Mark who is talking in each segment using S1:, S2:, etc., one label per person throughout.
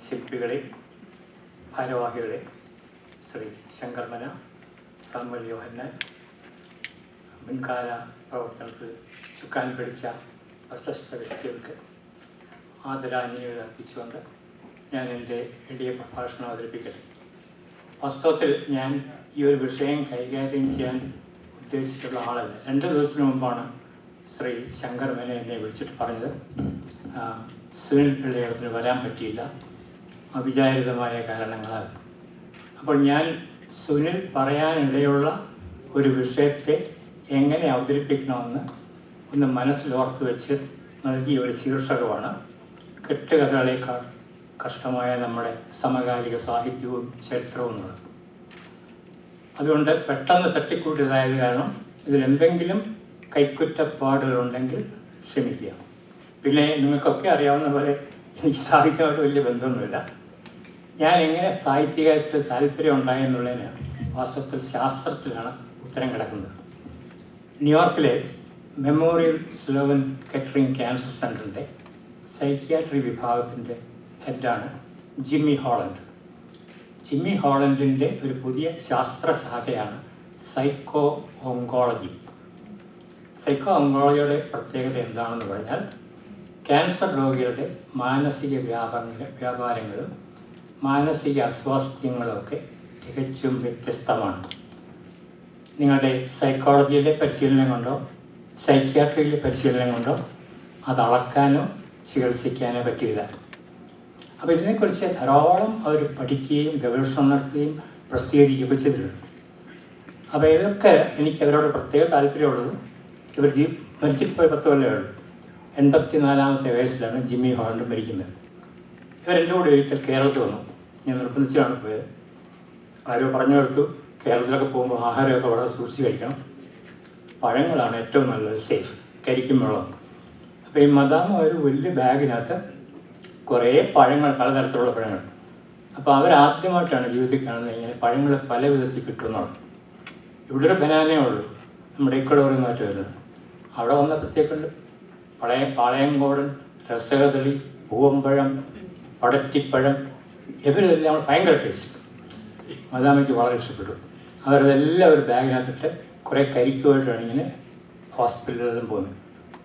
S1: ശില്പികളെ, ഭാരവാഹികളെ, ശ്രീ ശങ്കർമന, സാമുവൽ യോഹന്നാൻ, മുൻകാല പ്രവർത്തനത്തിൽ ചുക്കാൻ പിടിച്ച പ്രശസ്ത വ്യക്തികൾക്ക് ആദരാഞ്ജലികൾ അർപ്പിച്ചുകൊണ്ട് ഞാൻ എൻ്റെ എളിയ പ്രഭാഷണം അവതരിപ്പിക്കട്ടെ. വാസ്തവത്തിൽ ഞാൻ ഈ ഒരു വിഷയം കൈകാര്യം ചെയ്യാൻ ഉദ്ദേശിച്ചിട്ടുള്ള ആളല്ല. 2 ദിവസത്തിന് മുമ്പാണ് ശ്രീ ശങ്കർമന എന്നെ വിളിച്ചിട്ട് പറഞ്ഞത് സുനിൽ ഇളയടത്തിന് വരാൻ പറ്റിയില്ല അവിചാരിതമായ കാരണങ്ങളാൽ. അപ്പോൾ ഞാൻ സുനിൽ പറയാനിടയുള്ള ഒരു വിഷയത്തെ എങ്ങനെ അവതരിപ്പിക്കണമെന്ന് ഒന്ന് മനസ്സിലോർത്ത് വെച്ച് നൽകിയ ഒരു ശീർഷകമാണ് കെട്ടുകഥകളേക്കാൾ കഷ്ടമായ നമ്മുടെ സമകാലിക സാഹിത്യവും ചരിത്രവും എന്നുള്ളത്. അതുകൊണ്ട് പെട്ടെന്ന് തട്ടിക്കൂട്ടിയതായത് കാരണം ഇതിലെന്തെങ്കിലും കൈക്കുറ്റപ്പാടുകളുണ്ടെങ്കിൽ ക്ഷമിക്കുക. പിന്നെ നിങ്ങൾക്കൊക്കെ അറിയാവുന്ന പോലെ എനിക്ക് സാഹിത്യമായിട്ട് വലിയ ബന്ധമൊന്നുമില്ല. ഞാൻ എങ്ങനെ സാഹിത്യകാര്യത്തിൽ താല്പര്യം ഉണ്ടായെന്നുള്ളതിന് വാസ്തവത്തിൽ ശാസ്ത്രത്തിലാണ് ഉത്തരം കിടക്കുന്നത്. ന്യൂയോർക്കിലെ memorial Sloan catering cancer സെൻ്ററിൻ്റെ psychiatry വിഭാഗത്തിൻ്റെ ഹെഡാണ് ജിമ്മി ഹോളണ്ട്. ജിമ്മി ഹോളണ്ടിൻ്റെ ഒരു പുതിയ ശാസ്ത്രശാഖയാണ് സൈക്കോ ഓങ്കോളജി. സൈക്കോ ഓങ്കോളജിയുടെ പ്രത്യേകത എന്താണെന്ന് പറഞ്ഞാൽ ക്യാൻസർ രോഗികളുടെ മാനസിക വ്യാപാരങ്ങളും മാനസിക അസ്വാസ്ഥ്യങ്ങളുമൊക്കെ തികച്ചും വ്യത്യസ്തമാണ്. നിങ്ങളുടെ സൈക്കോളജിയിലെ പരിശീലനം കൊണ്ടോ സൈക്യാട്രിയിലെ പരിശീലനം കൊണ്ടോ അത് അളക്കാനോ ചികിത്സിക്കാനോ പറ്റില്ല. അപ്പോൾ ഇതിനെക്കുറിച്ച് ധാരാളം അവർ പഠിക്കുകയും ഗവേഷണം നടത്തുകയും പ്രസിദ്ധീകരിക്കുകയൊക്കെ ചെയ്തിട്ടുണ്ട്. അപ്പോൾ ഇതൊക്കെ എനിക്ക് അവരോട് പ്രത്യേക താല്പര്യമുള്ളത്, ഇവർ മരിച്ചിട്ട് പോയി 10 കൊല്ലമേ ഉള്ളൂ. 84-ാമത്തെ വയസ്സിലാണ് ജിമ്മി ഹോളണ്ട് മരിക്കുന്നത്. ഇവരെൻ്റെ കൂടെ ഒരിക്കൽ കേരളത്തിൽ വന്നു. ഞാൻ നിർബന്ധിച്ചാണ് പോയത്. ആരോ പറഞ്ഞു കൊടുത്തു, കേരളത്തിലൊക്കെ പോകുമ്പോൾ ആഹാരമൊക്കെ വളരെ സൂക്ഷിച്ച് കഴിക്കണം, പഴങ്ങളാണ് ഏറ്റവും നല്ലത്, സേഫ്, കരിക്കും വെള്ളം. അപ്പോൾ ഈ മദാമ ഒരു വലിയ ബാഗിനകത്ത് കുറേ പഴങ്ങൾ, പലതരത്തിലുള്ള പഴങ്ങൾ. അപ്പോൾ അവരാദ്യമായിട്ടാണ് ജീവിതത്തിൽ കാണുന്നത് ഇങ്ങനെ പഴങ്ങൾ പല വിധത്തിൽ കിട്ടുമെന്നുള്ളത്. ഇവിടെ ഒരു ബനാനേ ഉള്ളൂ, നമ്മുടെ ഇക്കടോറിൽ മാറ്റി വരുന്നത്. അവിടെ വന്നപ്പോഴത്തേക്കുണ്ട് പാളയംകോടൻ, രസകദളി, പൂവമ്പഴം, പടറ്റിപ്പഴം, ഇവരിതെല്ലാം ഭയങ്കര ടേസ്റ്റ്. മദാമയ്ക്ക് വളരെ ഇഷ്ടപ്പെട്ടു. അവരതെല്ലാം ഒരു ബാഗിനകത്തിട്ട് കുറേ കരിക്കുമായിട്ടാണ് ഇങ്ങനെ ഹോസ്പിറ്റലിലെല്ലാം പോകുന്നത്.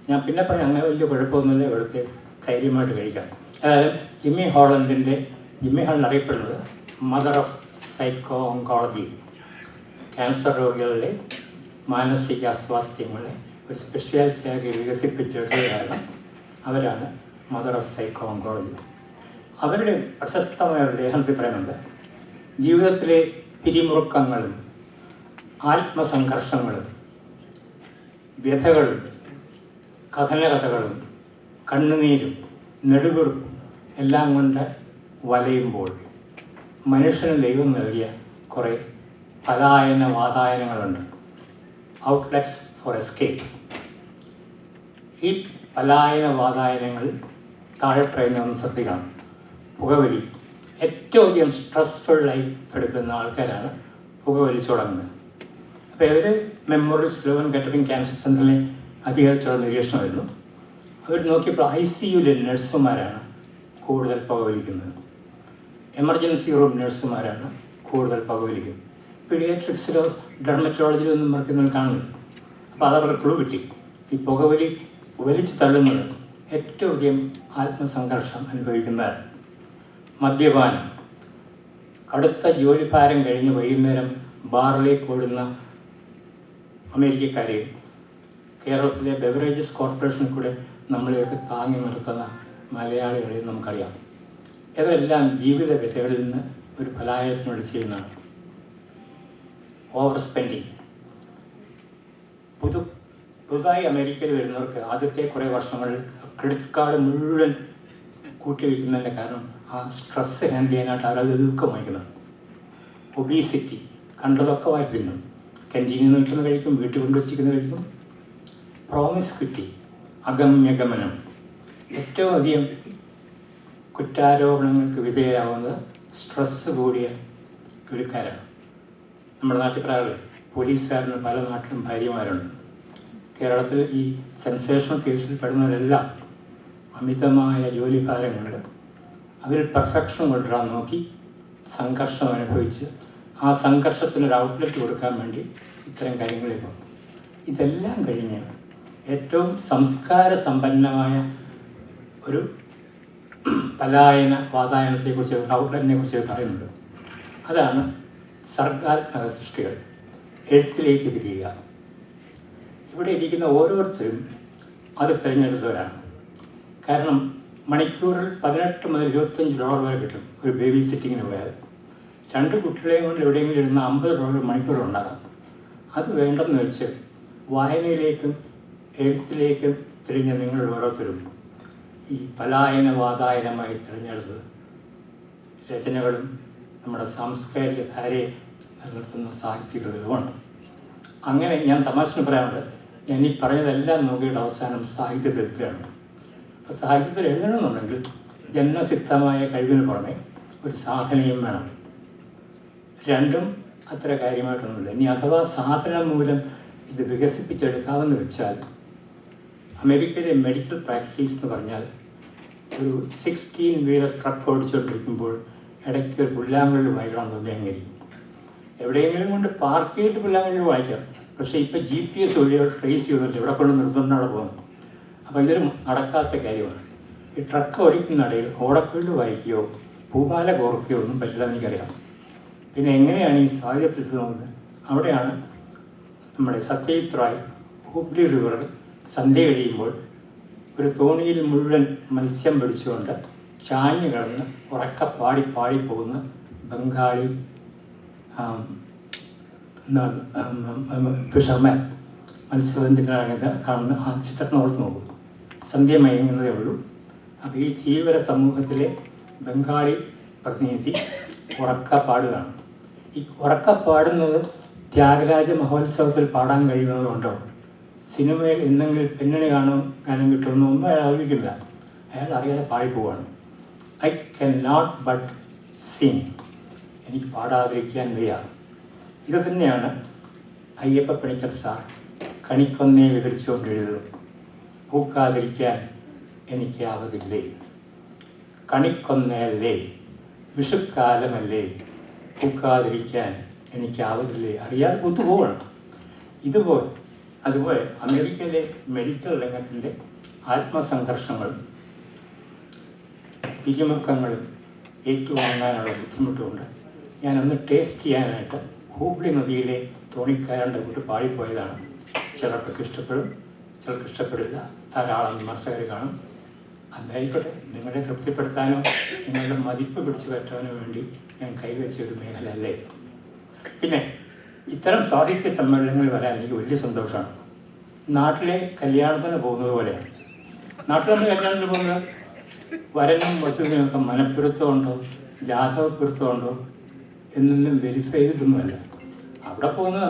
S1: ഞാൻ പിന്നെ പറഞ്ഞു അങ്ങനെ വലിയ കുഴപ്പമൊന്നുമില്ല, ഇവിടുത്തെ ധൈര്യമായിട്ട് കഴിക്കാം. അതായത് ജിമ്മി ഹോളണ്ട് അറിയപ്പെടുന്നത് mother of psycho oncology. Cancer രോഗികളുടെ മാനസിക അസ്വാസ്ഥ്യങ്ങളെ ഒരു സ്പെഷ്യാലിറ്റിയാക്കി വികസിപ്പിച്ചെടുത്തത് കാരണം അവരാണ് മദർ ഓഫ് സൈക്കോ ഓങ്കോളജി. അവരുടെ പ്രശസ്തമായ ഒരു ലേഖനത്തിൽ പറയുന്നുണ്ട്, ജീവിതത്തിലെ പിരിമുറുക്കങ്ങളും ആത്മസംഘർഷങ്ങളും വ്യഥകളും കഥനകഥകളും കണ്ണുനീരും നെടുവീർപ്പും എല്ലാം കൊണ്ട് വലയുമ്പോൾ മനുഷ്യന് ദൈവം നൽകിയ കുറേ വാതായനങ്ങളുണ്ട്, ഔട്ട്ലെറ്റ്സ് ഫോർ എസ്കേപ്പ്. ഈ വാതായനങ്ങൾ താഴെ പറയുന്നതൊന്ന് ശ്രദ്ധിക്കണം. പുകവലി. ഏറ്റവും അധികം സ്ട്രെസ്ഫുൾ ലൈഫ് എടുക്കുന്ന ആൾക്കാരാണ് പുകവലിച്ചു തുടങ്ങുന്നത്. അപ്പോൾ ഇവർ മെമ്മോറിയൽ സ്ലോവൻ കെറ്ററിംഗ് ക്യാൻസർ സെൻ്ററിലെ അധികാരിച്ചുള്ള നിരീക്ഷണമായിരുന്നു. അവർ നോക്കിയപ്പോൾ ICUയിലെ നഴ്സുമാരാണ് കൂടുതൽ പുകവലിക്കുന്നത്, എമർജൻസി റൂം നഴ്സുമാരാണ് കൂടുതൽ പുകവലിക്കുന്നത്. പീഡിയാട്രിക്സിലോ ഡെർമറ്റോളജിയിലോ ഒന്നും മറക്കുന്നവർ കാണുന്നില്ല. അപ്പോൾ അതവർക്ക് ക്ലൂ കിട്ടി. ഈ പുകവലി വലിച്ചു തള്ളുന്നത് ഏറ്റവും അധികം ആത്മസംഘർഷം അനുഭവിക്കുന്നതാണ്. മദ്യപാനം. കടുത്ത ജോലിഭാരം കഴിഞ്ഞ് വൈകുന്നേരം ബാറിലേക്ക് ഓടുന്ന അമേരിക്കക്കാരെയും കേരളത്തിലെ ബെവറേജസ് കോർപ്പറേഷനിൽ കൂടെ നമ്മളെയൊക്കെ താങ്ങി നിർത്തുന്ന മലയാളികളെയും നമുക്കറിയാം. ഇവരെല്ലാം ജീവിത വ്യഥകളിൽ നിന്ന് ഒരു പലായനത്തിന് വേണ്ടി ചെയ്യുന്നതാണ്. Over spending. പുതുതായി അമേരിക്കയിൽ വരുന്നവർക്ക് ആദ്യത്തെ കുറേ വർഷങ്ങളിൽ ക്രെഡിറ്റ് കാർഡ് മുഴുവൻ കൂട്ടി വയ്ക്കുന്നതിൻ്റെ കാരണം ആ സ്ട്രെസ്സ് ഹാൻഡിൽ ചെയ്യാനായിട്ട് അവരത് ദുഃഖം വഹിക്കുന്നത്. ഒബീസിറ്റി. കണ്ടതൊക്കെ വാരി തിന്നും. ക്യാൻറ്റീനിൽ നിന്ന് കിട്ടുന്ന കഴിക്കും, വീട്ടിൽ കൊണ്ടുവച്ചിരിക്കുന്ന കഴിക്കും. പ്രോമിസ്ക്വിറ്റി, അഗമ്യഗമനം. ഏറ്റവും അധികം കുറ്റാരോപണങ്ങൾക്ക് വിധേയരാകുന്നത് സ്ട്രെസ്സ് കൂടിയ ജോലിക്കാരാണ്. നമ്മുടെ നാട്ടിൽ പറയാറ് പോലീസുകാരന് പല നാട്ടിലും ഭാര്യമാരുണ്ട്. കേരളത്തിൽ ഈ സെൻസേഷണൽ കേസിൽ പെടുന്നവരെല്ലാം അമിതമായ ജോലിഭാരം കൊണ്ട് അതിൽ പെർഫെക്ഷൻ കൊണ്ടുവരാൻ നോക്കി സംഘർഷം അനുഭവിച്ച് ആ സംഘർഷത്തിനൊരു ഔട്ട്ലെറ്റ് കൊടുക്കാൻ വേണ്ടി ഇത്തരം കാര്യങ്ങളിൽ പോകും. ഇതെല്ലാം കഴിഞ്ഞ് ഏറ്റവും സംസ്കാര സമ്പന്നമായ ഒരു പലായന വാതായനത്തെക്കുറിച്ച് ഔട്ട്ലെറ്റിനെ കുറിച്ച് പറയുന്നുണ്ട്. അതാണ് സർഗാത്മക സൃഷ്ടികൾ, എഴുത്തിലേക്ക് തിരിയുക. ഇവിടെ ഇരിക്കുന്ന ഓരോരുത്തരും അത് തിരഞ്ഞെടുത്തവരാണ്. കാരണം മണിക്കൂറിൽ 18 മുതൽ $25 വരെ കിട്ടും ഒരു ബേബി സിറ്റിങ്ങിന് പോയാൽ. 2 കുട്ടികളെയും കൊണ്ട് എവിടെയെങ്കിലും ഇരുന്ന് $50 മണിക്കൂറുണ്ടാകാം. അത് വേണ്ടെന്ന് വെച്ച് വായനയിലേക്കും എഴുത്തിലേക്കും തിരിഞ്ഞ നിങ്ങൾ ഓരോരുത്തരും ഈ പലായന വാതായനമായി തിരഞ്ഞെടുത്തത് രചനകളും നമ്മുടെ സാംസ്കാരിക ധാരയെ നിലനിർത്തുന്ന സാഹിത്യകൃതികളുമാണ്. അങ്ങനെ ഞാൻ തമാശന് പറയാറുണ്ട്, ഞാൻ ഈ പറഞ്ഞതെല്ലാം നോക്കിയിട്ട് അവസാനം സാഹിത്യത്തിൽ എത്തുകയാണ്. അപ്പോൾ സാഹിത്യത്തിൽ എഴുതണമെന്നുണ്ടെങ്കിൽ ജന്മസിദ്ധമായ കഴിവിന് പുറമെ ഒരു സാധനയും വേണം. രണ്ടും അത്ര കാര്യമായിട്ടൊന്നുമില്ല. ഇനി അഥവാ സാധനം മൂലം ഇത് വികസിപ്പിച്ചെടുക്കാമെന്ന് വെച്ചാൽ അമേരിക്കയിലെ മെഡിക്കൽ പ്രാക്ടീസ് എന്ന് പറഞ്ഞാൽ ഒരു 16 വീലർ ട്രക്ക് ഓടിച്ചുകൊണ്ടിരിക്കുമ്പോൾ ഇടയ്ക്ക് ഒരു പുല്ലാങ്കുഴൽ വായിക്കണം തോന്നിയെങ്കിൽ എവിടെയെങ്കിലും കൊണ്ട് പാർക്ക് ചെയ്തിട്ട് പുല്ലാങ്കുഴൽ വായിക്കാം. പക്ഷേ ഇപ്പോൾ GPS വഴി ട്രേസ് ചെയ്തിട്ട് ഇവിടെ കൊണ്ട് നിർത്തുന്നവിടെ പോകുന്നു. അപ്പോൾ ഇതൊരു നടക്കാത്ത കാര്യമാണ്. ഈ ട്രക്ക് ഓടിക്കുന്നിടയിൽ ഓടക്കുഴൽ വായിക്കുകയോ പൂമാല കോർക്കുകയോ ഒന്നും പറ്റില്ല എനിക്കറിയാം. പിന്നെ എങ്ങനെയാണ് ഈ സാഹിത്യത്തിൽ നോക്കുന്നത്? അവിടെയാണ് നമ്മുടെ സത്യജിത് റായ് ഹൂബ്ലി റിവറിൽ സന്ധ്യ കഴിയുമ്പോൾ ഒരു തോണിയിൽ മുഴുവൻ മത്സ്യം പിടിച്ചുകൊണ്ട് ചാഞ്ഞു കിടന്ന് ഉറക്ക പാടിപ്പോകുന്ന ബംഗാളി ഫിഷർമാൻ മത്സ്യബന്ധനത്തിനകത്ത് കാണുന്ന ആ ചിത്രം ഓർത്ത് നോക്കും. സന്ധ്യ മയങ്ങുന്നതേ ഉള്ളൂ. അപ്പോൾ ഈ ധീവര സമൂഹത്തിലെ ബംഗാളി പ്രതിനിധി ഉറക്കപ്പാടുകയാണ്. ഈ ഉറക്കപ്പാടുന്നത് ത്യാഗരാജ മഹോത്സവത്തിൽ പാടാൻ കഴിയുന്നതുകൊണ്ടോ സിനിമയിൽ എന്തെങ്കിലും പിന്നണി ഗാനം കിട്ടുമെന്നോ ഒന്നും അയാൾ ആലോചിക്കില്ല. അയാൾ അറിയാതെ പാടിപ്പോവാണ്. I can not but sing, എനിക്ക് പാടാതിരിക്കാൻ വയ്യ. ഇത് തന്നെയാണ് അയ്യപ്പ പണിക്കർ സാർ കണിക്കൊന്നയെ വിവരിച്ചുകൊണ്ട് എഴുതും. പൂക്കാതിരിക്കാൻ എനിക്കാവതില്ലേ, കണിക്കൊന്നയല്ലേ, വിഷുക്കാലമല്ലേ, പൂക്കാതിരിക്കാൻ എനിക്കാവതില്ലേ. അറിയാതെ പൂത്തുപോവാണ്. അതുപോലെ അമേരിക്കയിലെ മെഡിക്കൽ രംഗത്തിൻ്റെ ആത്മസംഘർഷങ്ങളും പിരിമുറുക്കങ്ങളും ഏറ്റുവാങ്ങാനുള്ള ബുദ്ധിമുട്ടുകൊണ്ട് ഞാനൊന്ന് ടേസ്റ്റ് ചെയ്യാനായിട്ട് ഹൂബ്ലി നദിയിലെ തോണിക്കാരൻ്റെ കൂട്ട് പാടിപ്പോയതാണ്. ചിലർക്കൊക്കെ ഇഷ്ടപ്പെടും, ചിലർക്ക് ഇഷ്ടപ്പെടില്ല. ധാരാളം വിമർശകർ കാണും. അതായിക്കോട്ടെ, നിങ്ങളെ തൃപ്തിപ്പെടുത്താനോ നിങ്ങളുടെ മതിപ്പ് പിടിച്ചു പറ്റാനോ വേണ്ടി ഞാൻ കൈവച്ചൊരു മേഖല അല്ലേ. പിന്നെ ഇത്തരം സാഹിത്യ സമ്മേളനങ്ങളിൽ വരാൻ എനിക്ക് വലിയ സന്തോഷമാണ്. നാട്ടിലെ കല്യാണത്തിന് പോകുന്നത് പോലെയാണ്. നാട്ടിൽ നമ്മൾ കല്യാണത്തിന് പോകുന്നത് വരനും വധുവിനുമൊക്കെ മനപ്പൊരുത്തമുണ്ടോ ജാതകപ്പൊരുത്തമുണ്ടോ എന്നൊന്നും വെരിഫൈ ചെയ്തിട്ടൊന്നുമല്ല. അവിടെ പോകുന്നത്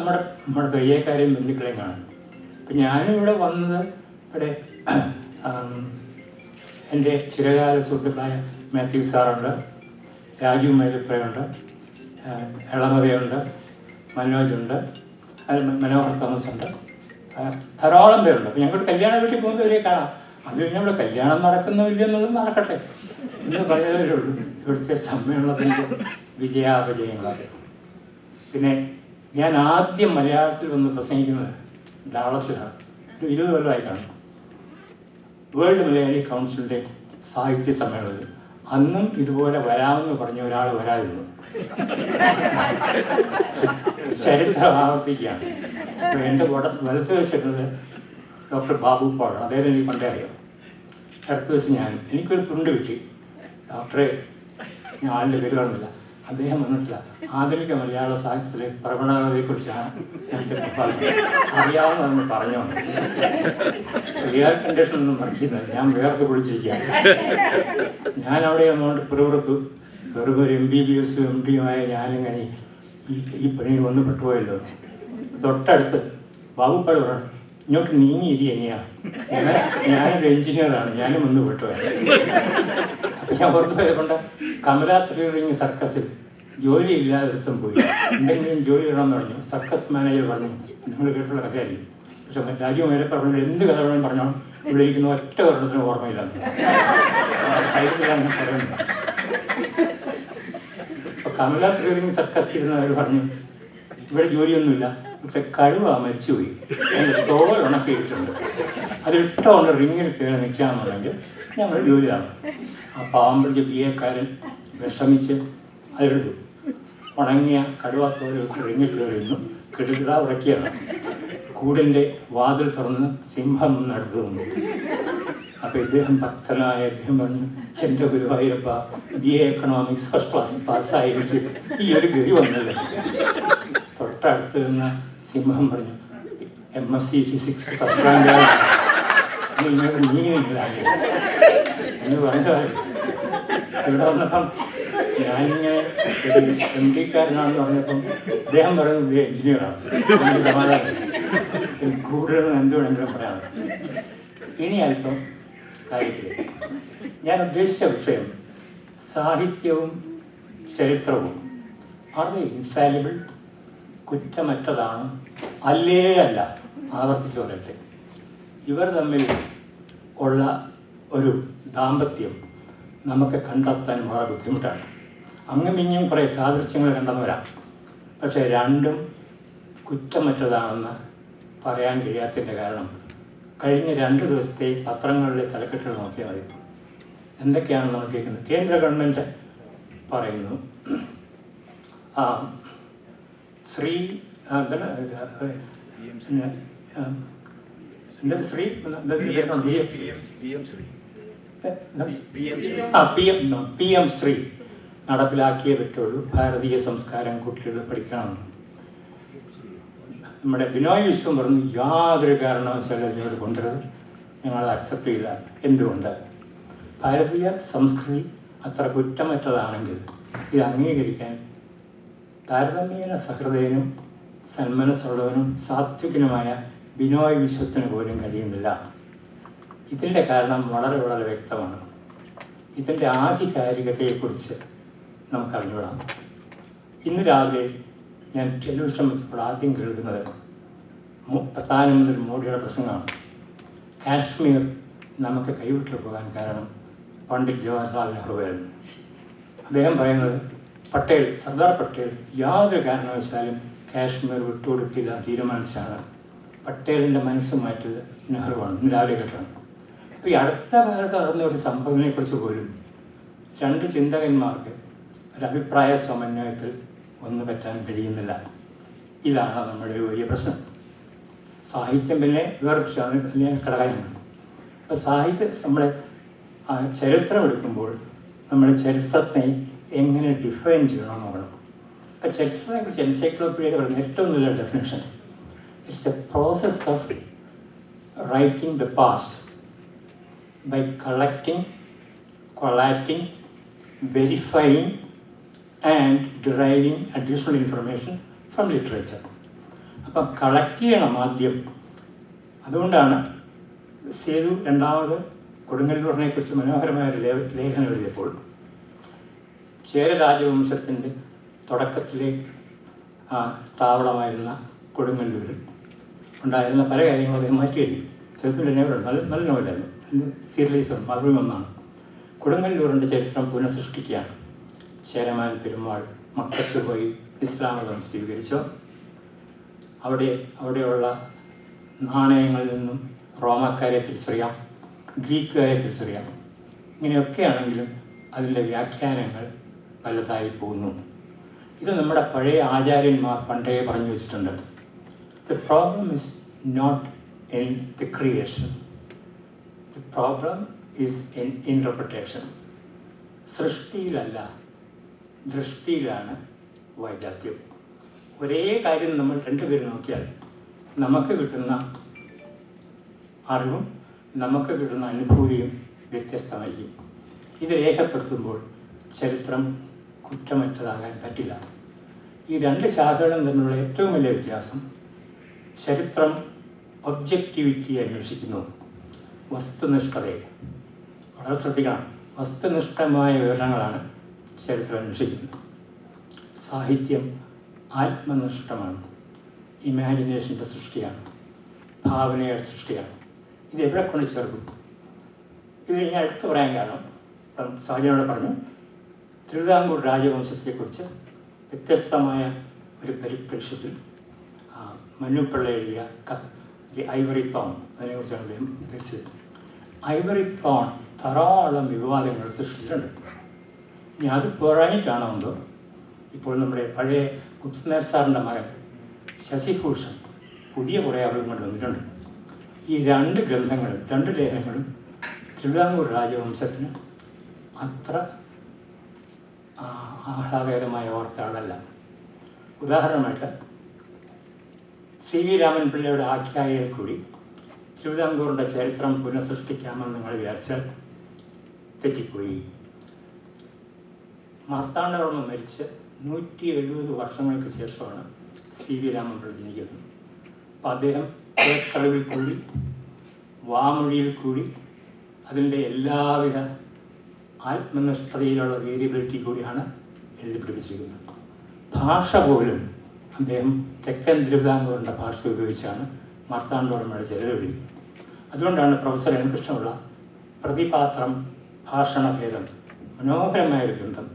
S1: നമ്മുടെ പയ്യക്കാരെയും ബന്ധുക്കളെയും കാണും. അപ്പം ഞാനിവിടെ വന്നത് ഇവിടെ എൻ്റെ ചിരകാല സുഹൃത്തുക്കളായ മാത്യു സാറുണ്ട്, രാജു മൈലപ്പുഴയുണ്ട്, എളമതയുണ്ട്, മനോജുണ്ട്, മനോഹർ തോമസ് ഉണ്ട്, ധാരാളം പേരുണ്ട്. അപ്പോൾ ഞങ്ങൾ കല്യാണ വീട്ടിൽ പോകുന്നവരെ കാണാം. അത് കഴിഞ്ഞാൽ ഇവിടെ കല്യാണം നടക്കുന്നില്ല എന്നുള്ളത് നടക്കട്ടെ എന്ന് പറഞ്ഞതേ ഉള്ളൂ. ഇവിടുത്തെ സമ്മേളനത്തിൻ്റെ വിജയാപജയങ്ങളൊക്കെ. പിന്നെ ഞാൻ ആദ്യം മലയാളത്തിൽ വന്ന് പ്രസംഗിക്കുന്നത് ഡാളസിലാണ്. ഒരു 20 കൊല്ലമായി കാണും. വേൾഡ് മലയാളി കൗൺസിലിൻ്റെ സാഹിത്യ സമ്മേളനത്തിൽ അന്നും ഇതുപോലെ വരാമെന്ന് പറഞ്ഞ ഒരാൾ വരാതിരുന്നു. ചരിത്രം ആവർത്തിക്കുകയാണ്. അപ്പോൾ എൻ്റെ വലത്ത് വെച്ചിരുന്നത് ഡോക്ടർ ബാബു പോൾ, അദ്ദേഹം എനിക്ക് പണ്ടേ അറിയാം. അടുത്ത ദിവസം എനിക്കൊരു തുണ്ട് കിട്ടി. ഡോക്ടറെ, ഞാൻ ആളുടെ പേര് കാണുന്നില്ല, അദ്ദേഹം വന്നിട്ടില്ല. ആധുനിക മലയാള സാഹിത്യത്തിലെ പ്രവണതയെക്കുറിച്ചാണ് എനിക്ക് അറിയാവുന്നതെന്ന് പറഞ്ഞു. റിയൽ കണ്ടീഷൻ ഒന്നും പഠിക്കുന്നില്ല, ഞാൻ വേർത്ത് കുളിച്ചിരിക്കുകയാണ്. ഞാൻ അവിടെ വന്നുകൊണ്ട് പിറുപിറുത്തു. വെറും ഒരു MBBS MD-യുമായ ഞാനിങ്ങനെ ഈ പണിയിൽ വന്ന് പെട്ടുപോയല്ലോ. തൊട്ടടുത്ത് ബാബുപ്പാട് പറയണം, ഇങ്ങോട്ട് നീങ്ങിയിരി എങ്ങനെയാണ്, ഞാനൊരു എഞ്ചിനീയറാണ്, ഞാനും വന്ന് പെട്ടുപോയത്. അപ്പം ഞാൻ പുറത്ത് പോയതുകൊണ്ട് കമലാ ത്രിറിങ് സർക്കസിൽ ജോലിയില്ലാതെ ഒരുത്തം പോയി. എന്തെങ്കിലും ജോലി ഇടണമെന്ന് പറഞ്ഞു. സർക്കസ് മാനേജർ പറഞ്ഞു, നിങ്ങൾ കേട്ടുള്ള കഥയായിരിക്കും, പക്ഷെ രാജീവ് മേലെ പറഞ്ഞു എന്ത് കഥ വേണമെന്ന് പറഞ്ഞോ, ഇവിടെ ഇരിക്കുന്ന ഒറ്റ ഒരെണ്ണത്തിന് ഓർമ്മയില്ലാന്ന് പറയുന്നു. കമല ത്രിവേദി സർക്കസ് ഇരുന്നവർ പറഞ്ഞു ഇവിടെ ജോലിയൊന്നുമില്ല, പക്ഷെ കടുവ മരിച്ചുപോയി, തോൽ ഉണക്കിയിട്ടുണ്ട്, അതിലിട്ടോണ്ട് റിങ്ങിൽ കയറി നിൽക്കാമെന്നുണ്ടെങ്കിൽ ഞങ്ങൾ ജോലിയാണ്. ആ പാവം പിടിച്ച BA-ക്കാരൻ വിഷമിച്ച് അതെടുത്തു. ഉണങ്ങിയ കടുവ തോലിട്ട് റിങ്ങിൽ കയറി നിന്നു. കിടുകിട ഉറക്കിയാണ്. കൂടിൻ്റെ വാതിൽ തുറന്ന് സിംഹം നടന്നു നിന്നു. അപ്പോൾ ഇദ്ദേഹം ഭക്തനായ അദ്ദേഹം പറഞ്ഞു, എൻ്റെ ഗുരുവായൂരപ്പ, BA എക്കണോമിക്സ് ഫസ്റ്റ് ക്ലാസ് പാസ്സായിട്ട് ഈ ഒരു ഗതി വന്നല്ലേ. തൊട്ടടുത്ത് നിന്ന് സിംഹം പറഞ്ഞു, MSc ഫിസിക്സ് ഫസ്റ്റ് റാങ്കാണ്, ഇങ്ങോട്ട് നീങ്ങില്ലാതെ എന്ന് പറഞ്ഞാൽ ഇവിടെ വന്നപ്പം ഞാനിങ്ങനെ ഒരു MD-ക്കാരനാണെന്ന് പറഞ്ഞപ്പം അദ്ദേഹം പറയുന്നത് എഞ്ചിനീയറാണ്. എനിക്ക് സമാധാനം, കൂടുതൽ എന്ത് വേണമെങ്കിലും പറയാം. ഇനി അല്പം കാര്യത്തിലേക്ക് ഞാൻ ഉദ്ദേശിച്ച വിഷയം സാഹിത്യവും ചരിത്രവും അത് ഇൻഫാലിബിൾ, കുറ്റമറ്റതാണ്, അല്ലേ അല്ല. ആവർത്തിച്ചു പറയട്ടെ, ഇവർ തമ്മിൽ ഉള്ള ഒരു ദാമ്പത്യം നമുക്ക് കണ്ടെത്താൻ വളരെ ബുദ്ധിമുട്ടാണ്. അങ്ങും ഇങ്ങും കുറേ സാദൃശ്യങ്ങൾ കണ്ടെന്നവരാണ്, പക്ഷേ രണ്ടും കുറ്റമറ്റതാണെന്ന് പറയാൻ കഴിയാത്തതിൻ്റെ കാരണം കഴിഞ്ഞ 2 ദിവസത്തെ പത്രങ്ങളിലെ തലക്കെട്ടുകൾ നോക്കിയാൽ മതി. എന്തൊക്കെയാണ് നമ്മൾ കേൾക്കുന്നത്? കേന്ദ്ര ഗവൺമെൻറ് പറയുന്നു ശ്രീ PM ശ്രീ നടപ്പിലാക്കിയേ പറ്റുള്ളൂ, ഭാരതീയ സംസ്കാരം കുട്ടികൾ പഠിക്കണം. നമ്മുടെ ബിനോയ് വിശ്വം പറഞ്ഞു, യാതൊരു കാരണവശാലും ഞങ്ങൾ കൊണ്ടുവരുന്നത് ഞങ്ങൾ അക്സെപ്റ്റ് ചെയ്യില്ല. എന്തുകൊണ്ട്? ഭാരതീയ സംസ്കൃതി അത്ര കുറ്റമറ്റതാണെങ്കിൽ ഇത് അംഗീകരിക്കാൻ താരതമ്യേന സഹൃദയനും സന്മനസ്സുള്ളവനും സാത്വികനുമായ ബിനോയ് വിശ്വത്തിന് പോലും കഴിയുന്നില്ല. ഇതിൻ്റെ കാരണം വളരെ വളരെ വ്യക്തമാണ്. ഇതിൻ്റെ ആധികാരികതയെക്കുറിച്ച് നമുക്കറിഞ്ഞുകൂടാം. ഇന്ന് രാവിലെ ഞാൻ ടെലിവിഷൻ വെച്ചപ്പോൾ ആദ്യം കേൾക്കുന്നത് പ്രധാനമന്ത്രി മോഡിയുടെ പ്രസംഗമാണ്. കാശ്മീർ നമുക്ക് കൈവിട്ടു പോകാൻ കാരണം പണ്ഡിറ്റ് ജവഹർലാൽ നെഹ്റു ആയിരുന്നു. അദ്ദേഹം പറയുന്നത് സർദാർ പട്ടേൽ യാതൊരു കാരണവശാലും കാശ്മീർ വിട്ടുകൊടുക്കില്ല തീരുമാനിച്ചാണ്. പട്ടേലിൻ്റെ മനസ്സ് മാറ്റിയത് നെഹ്റുവാണ്. ഇന്ന് രാവിലെ കേട്ടാണ്. അപ്പോൾ ഈ അടുത്ത കാലത്ത് നടന്ന ഒരു സംഭവത്തിനെക്കുറിച്ച് പോലും 2 ചിന്തകന്മാർക്ക് ഒരഭിപ്രായ സമന്വയത്തിൽ ഒന്നു പറ്റാൻ കഴിയുന്നില്ല. ഇതാണ് നമ്മുടെ ഒരു വലിയ പ്രശ്നം. സാഹിത്യം പിന്നെ വേറെ ഘടകമാണ്. അപ്പോൾ നമ്മളെ ചരിത്രം എടുക്കുമ്പോൾ നമ്മുടെ ചരിത്രത്തെ എങ്ങനെ ഡിഫൈൻ ചെയ്യണമെന്ന് നോക്കണം. അപ്പോൾ ചരിത്രത്തെക്കുറിച്ച് എൻസൈക്ലോപീഡിയ പറയുന്ന ഏറ്റവും നല്ല definition, it's a process of writing the past by collecting, collating, verifying and deriving additional information from literature. അപ്പം കളക്ട് ചെയ്യണം ആദ്യം. അതുകൊണ്ടാണ് സേതു രണ്ടാമത് കൊടുങ്ങല്ലൂരിനെക്കുറിച്ച് മനോഹരമായൊരു ലേഖനം എഴുതിയപ്പോൾ ചേര രാജവംശത്തിൻ്റെ തുടക്കത്തിലെ താവളമായിരുന്ന കൊടുങ്ങല്ലൂരിൽ ഉണ്ടായിരുന്ന പല കാര്യങ്ങളും അദ്ദേഹം മാറ്റി എഴുതി. സേതുവിൻ്റെ നോവലുണ്ട്, നല്ല നോവലായിരുന്നു. സീരിയലൈസ് മറുപടി ഒന്നാണ്. കൊടുങ്ങല്ലൂരിൻ്റെ ചരിത്രം പുനഃസൃഷ്ടിക്കുകയാണ്. ചേരമാൻ പെരുമാൾ മക്കത്ത് പോയി ഇസ്ലാം മതം സ്വീകരിച്ചു. അവിടെയുള്ള നാണയങ്ങളിൽ നിന്നും റോമക്കാരെ തിരിച്ചറിയാം, ഗ്രീക്കുകാരെ തിരിച്ചറിയാം. ഇങ്ങനെയൊക്കെയാണെങ്കിലും അതിൻ്റെ വ്യാഖ്യാനങ്ങൾ പലതായി പോകുന്നു. ഇത് നമ്മുടെ പഴയ ആചാര്യന്മാർ പണ്ടേ പറഞ്ഞു വെച്ചിട്ടുണ്ട്. The problem is not in the creation, the problem is in interpretation. സൃഷ്ടിയിലല്ല, ദൃഷ്ടിയിലാണ് വൈജാത്യം. ഒരേ കാര്യം നമ്മൾ 2 പേര് നോക്കിയാൽ നമുക്ക് കിട്ടുന്ന അറിവും നമുക്ക് കിട്ടുന്ന അനുഭൂതിയും വ്യത്യസ്തമായിരിക്കും. ഇത് രേഖപ്പെടുത്തുമ്പോൾ ചരിത്രം കുറ്റമറ്റതാകാൻ പറ്റില്ല. ഈ 2 ശാഖകളും തമ്മിലുള്ള ഏറ്റവും വലിയ വ്യത്യാസം, ചരിത്രം ഒബ്ജക്റ്റിവിറ്റി അന്വേഷിക്കുന്നു, വസ്തുനിഷ്ഠതയെ. വളരെ ശ്രദ്ധിക്കണം, വസ്തുനിഷ്ഠമായ വിവരണങ്ങളാണ് ചരിത്രം അന്വേഷിക്കുന്നത്. സാഹിത്യം ആത്മനിഷ്ഠമാണ്, ഇമാജിനേഷൻ്റെ സൃഷ്ടിയാണ്, ഭാവനയുടെ സൃഷ്ടിയാണ്. ഇത് എവിടെ കൊണ്ട് ചേർക്കും? ഇത് ഞാൻ എടുത്തു പറയാൻ കാരണം, സാഹചര്യോടെ പറഞ്ഞു, തിരുവിതാംകൂർ രാജവംശത്തെക്കുറിച്ച് വ്യത്യസ്തമായ ഒരു പരിപ്രേക്ഷ്യത്തിൽ മനുപിള്ള എഴുതിയ ദി ഐവറി തോൺ, അതിനെക്കുറിച്ചാണ് അദ്ദേഹം ഉദ്ദേശിച്ചത്. ഐവറി തോൺ ധാരാളം വിവാദങ്ങൾ സൃഷ്ടിച്ചിട്ടുണ്ട്. ഇനി അത് പോരാഞ്ഞിട്ടാണോ എന്തോ ഇപ്പോൾ നമ്മുടെ പഴയ മുത്തുനാർ സാറിൻ്റെ മകൻ ശശിഭൂഷൺ പുതിയ കുറേ അറിവ് കൊണ്ട് വന്നിട്ടുണ്ട്. ഈ രണ്ട് ഗ്രന്ഥങ്ങളും രണ്ട് ലേഖനങ്ങളും തിരുവിതാംകൂർ രാജവംശത്തിന് അത്ര ആഹ്ലാദകരമായ വാർത്തകളല്ല. ഉദാഹരണമായിട്ട് CV രാമൻപിള്ളയുടെ ആഖ്യായയിൽ കൂടി തിരുവിതാംകൂറിൻ്റെ ചരിത്രം പുനഃസൃഷ്ടിക്കാമെന്ന് നിങ്ങൾ വിചാരിച്ചാൽ തെറ്റിപ്പോയി. മാർത്താണ്ഡവർമ്മ മരിച്ച് 170 വർഷങ്ങൾക്ക് ശേഷമാണ് CV രാമൻപിള്ള ജനിക്കുന്നത്. അപ്പം അദ്ദേഹം കളവിൽ കൂടി വാമൊഴിയിൽ കൂടി അതിൻ്റെ എല്ലാവിധ ആത്മനിഷ്ഠതയിലുള്ള വേരിയബിലിറ്റി കൂടിയാണ് എഴുതി പിടിപ്പിച്ചിരിക്കുന്നത്. ഭാഷ പോലും അദ്ദേഹം തെക്കൻ തിരുവിതാംകൂറിൻ്റെ ഭാഷ ഉപയോഗിച്ചാണ് മാർത്താണ്ഡവർമ്മയുടെ ചരിതം. അതുകൊണ്ടാണ് പ്രൊഫസർ എൻ കൃഷ്ണപിള്ള പ്രതിപാത്രം ഭാഷണഭേദം മനോഹരമായൊരു ഗ്രന്ഥം